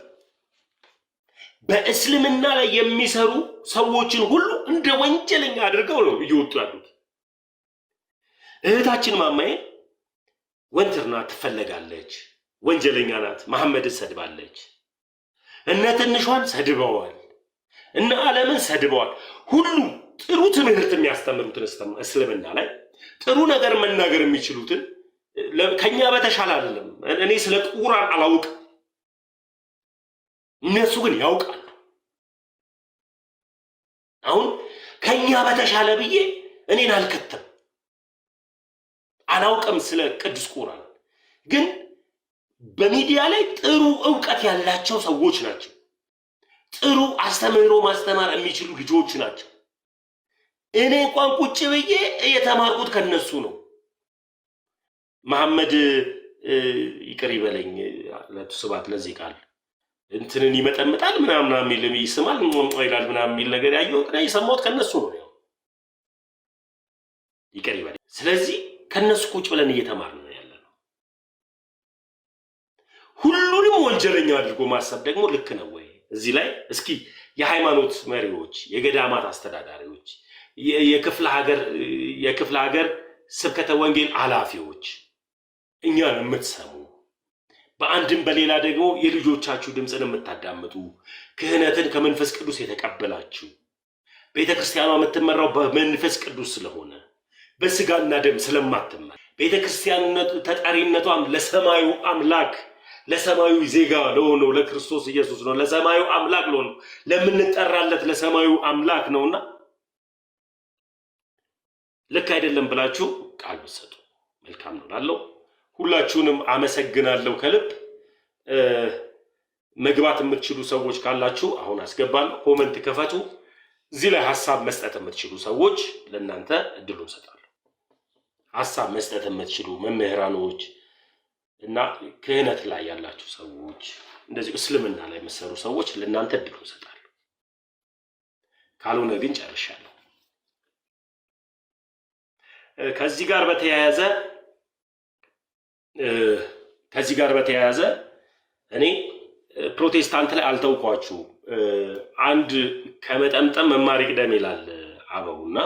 A: በእስልምና ላይ የሚሰሩ ሰዎችን ሁሉ እንደ ወንጀለኛ አድርገው ነው እየወጡ ያሉት። እህታችን ማማዬ ወንትር ናት፣ ትፈለጋለች፣ ወንጀለኛ ናት፣ መሐመድን ሰድባለች። እነ ትንሿን ሰድበዋል፣ እነ ዓለምን ሰድበዋል። ሁሉ ጥሩ ትምህርት የሚያስተምሩትን እስልምና ላይ ጥሩ ነገር መናገር የሚችሉትን ከኛ በተሻለ አይደለም። እኔ ስለ ቁርአን አላውቅም፣ እነሱ ግን ያውቃሉ። አሁን ከኛ በተሻለ ብዬ እኔን አልከተም፣ አላውቅም ስለ ቅዱስ ቁርአን። ግን በሚዲያ ላይ ጥሩ ዕውቀት ያላቸው ሰዎች ናቸው። ጥሩ አስተምህሮ ማስተማር የሚችሉ ልጆች ናቸው። እኔ እንኳን ቁጭ ብዬ የተማርኩት ከነሱ ነው። መሐመድ ይቅር ይበለኝ ለተስባት ለዚህ ቃል እንትንን ይመጠምጣል ምናምን የሚል ይስማል ይላል ምናምን የሚል ነገር ያየሁት እና የሰማሁት ከነሱ ነው። ያው ይቅር ይበለኝ። ስለዚህ ከነሱ ቁጭ ብለን እየተማርን ነው ያለነው። ሁሉንም ወንጀለኛ አድርጎ ማሰብ ደግሞ ልክ ነው ወይ? እዚህ ላይ እስኪ የሃይማኖት መሪዎች፣ የገዳማት አስተዳዳሪዎች፣ የክፍለ ሀገር ስብከተ ወንጌል ኃላፊዎች፣ እኛን የምትሰሙ በአንድም በሌላ ደግሞ የልጆቻችሁ ድምፅን የምታዳምጡ ክህነትን ከመንፈስ ቅዱስ የተቀበላችሁ ቤተክርስቲያኗ የምትመራው በመንፈስ ቅዱስ ስለሆነ በስጋና ደም ስለማትመራ ቤተክርስቲያንነቱ ተጠሪነቷም ለሰማዩ አምላክ ለሰማዩ ዜጋ ለሆነው ለክርስቶስ ኢየሱስ ነው። ለሰማዩ አምላክ ለሆነው ለምንጠራለት ለሰማዩ አምላክ ነውና ልክ አይደለም ብላችሁ ቃል ብትሰጡ መልካም ነው ላለው ሁላችሁንም አመሰግናለሁ ከልብ። መግባት የምትችሉ ሰዎች ካላችሁ አሁን አስገባለሁ። ኮሜንት ከፈቱ። እዚህ ላይ ሐሳብ መስጠት የምትችሉ ሰዎች ለእናንተ እድሉን ሰጣለሁ። ሐሳብ መስጠት የምትችሉ መምህራኖች እና ክህነት ላይ ያላችሁ ሰዎች እንደዚህ እስልምና ላይ የምትሰሩ ሰዎች ለእናንተ እድሉን ሰጣለሁ። ካልሆነ ግን ጨርሻለሁ። ከዚህ ጋር በተያያዘ እኔ ፕሮቴስታንት ላይ አልተውኳችሁ። አንድ ከመጠምጠም መማር ይቅደም ይላል አበውና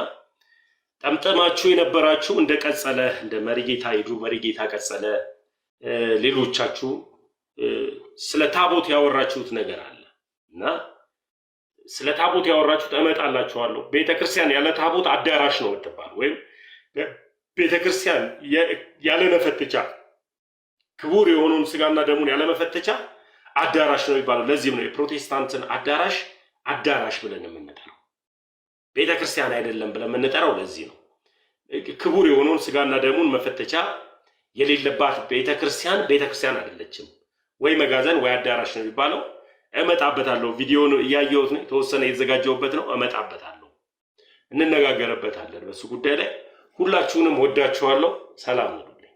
A: ጠምጠማችሁ የነበራችሁ እንደ ቀጸለ እንደ መሪጌታ ሄዱ መሪጌታ ቀጸለ ሌሎቻችሁ ስለ ታቦት ያወራችሁት ነገር አለ እና ስለ ታቦት ያወራችሁት እመጣላችኋለሁ። ቤተክርስቲያን ያለ ታቦት አዳራሽ ነው የምትባለው፣ ወይም ቤተክርስቲያን ያለ መፈተቻ ክቡር የሆነውን ስጋና ደሙን ያለ መፈተቻ አዳራሽ ነው የሚባለው። ለዚህም ነው የፕሮቴስታንትን አዳራሽ ብለን የምንጠራው፣ ቤተክርስቲያን አይደለም ብለን የምንጠራው ለዚህ ነው። ክቡር የሆነውን ስጋና ደሙን መፈተቻ የሌለባት ቤተክርስቲያን አይደለችም። ወይ መጋዘን ወይ አዳራሽ ነው የሚባለው። እመጣበታለሁ። ቪዲዮውን እያየሁት ነው፣ የተወሰነ የተዘጋጀሁበት ነው። እመጣበታለሁ፣ እንነጋገርበታለን በሱ ጉዳይ ላይ። ሁላችሁንም ወዳችኋለሁ። ሰላም ነው።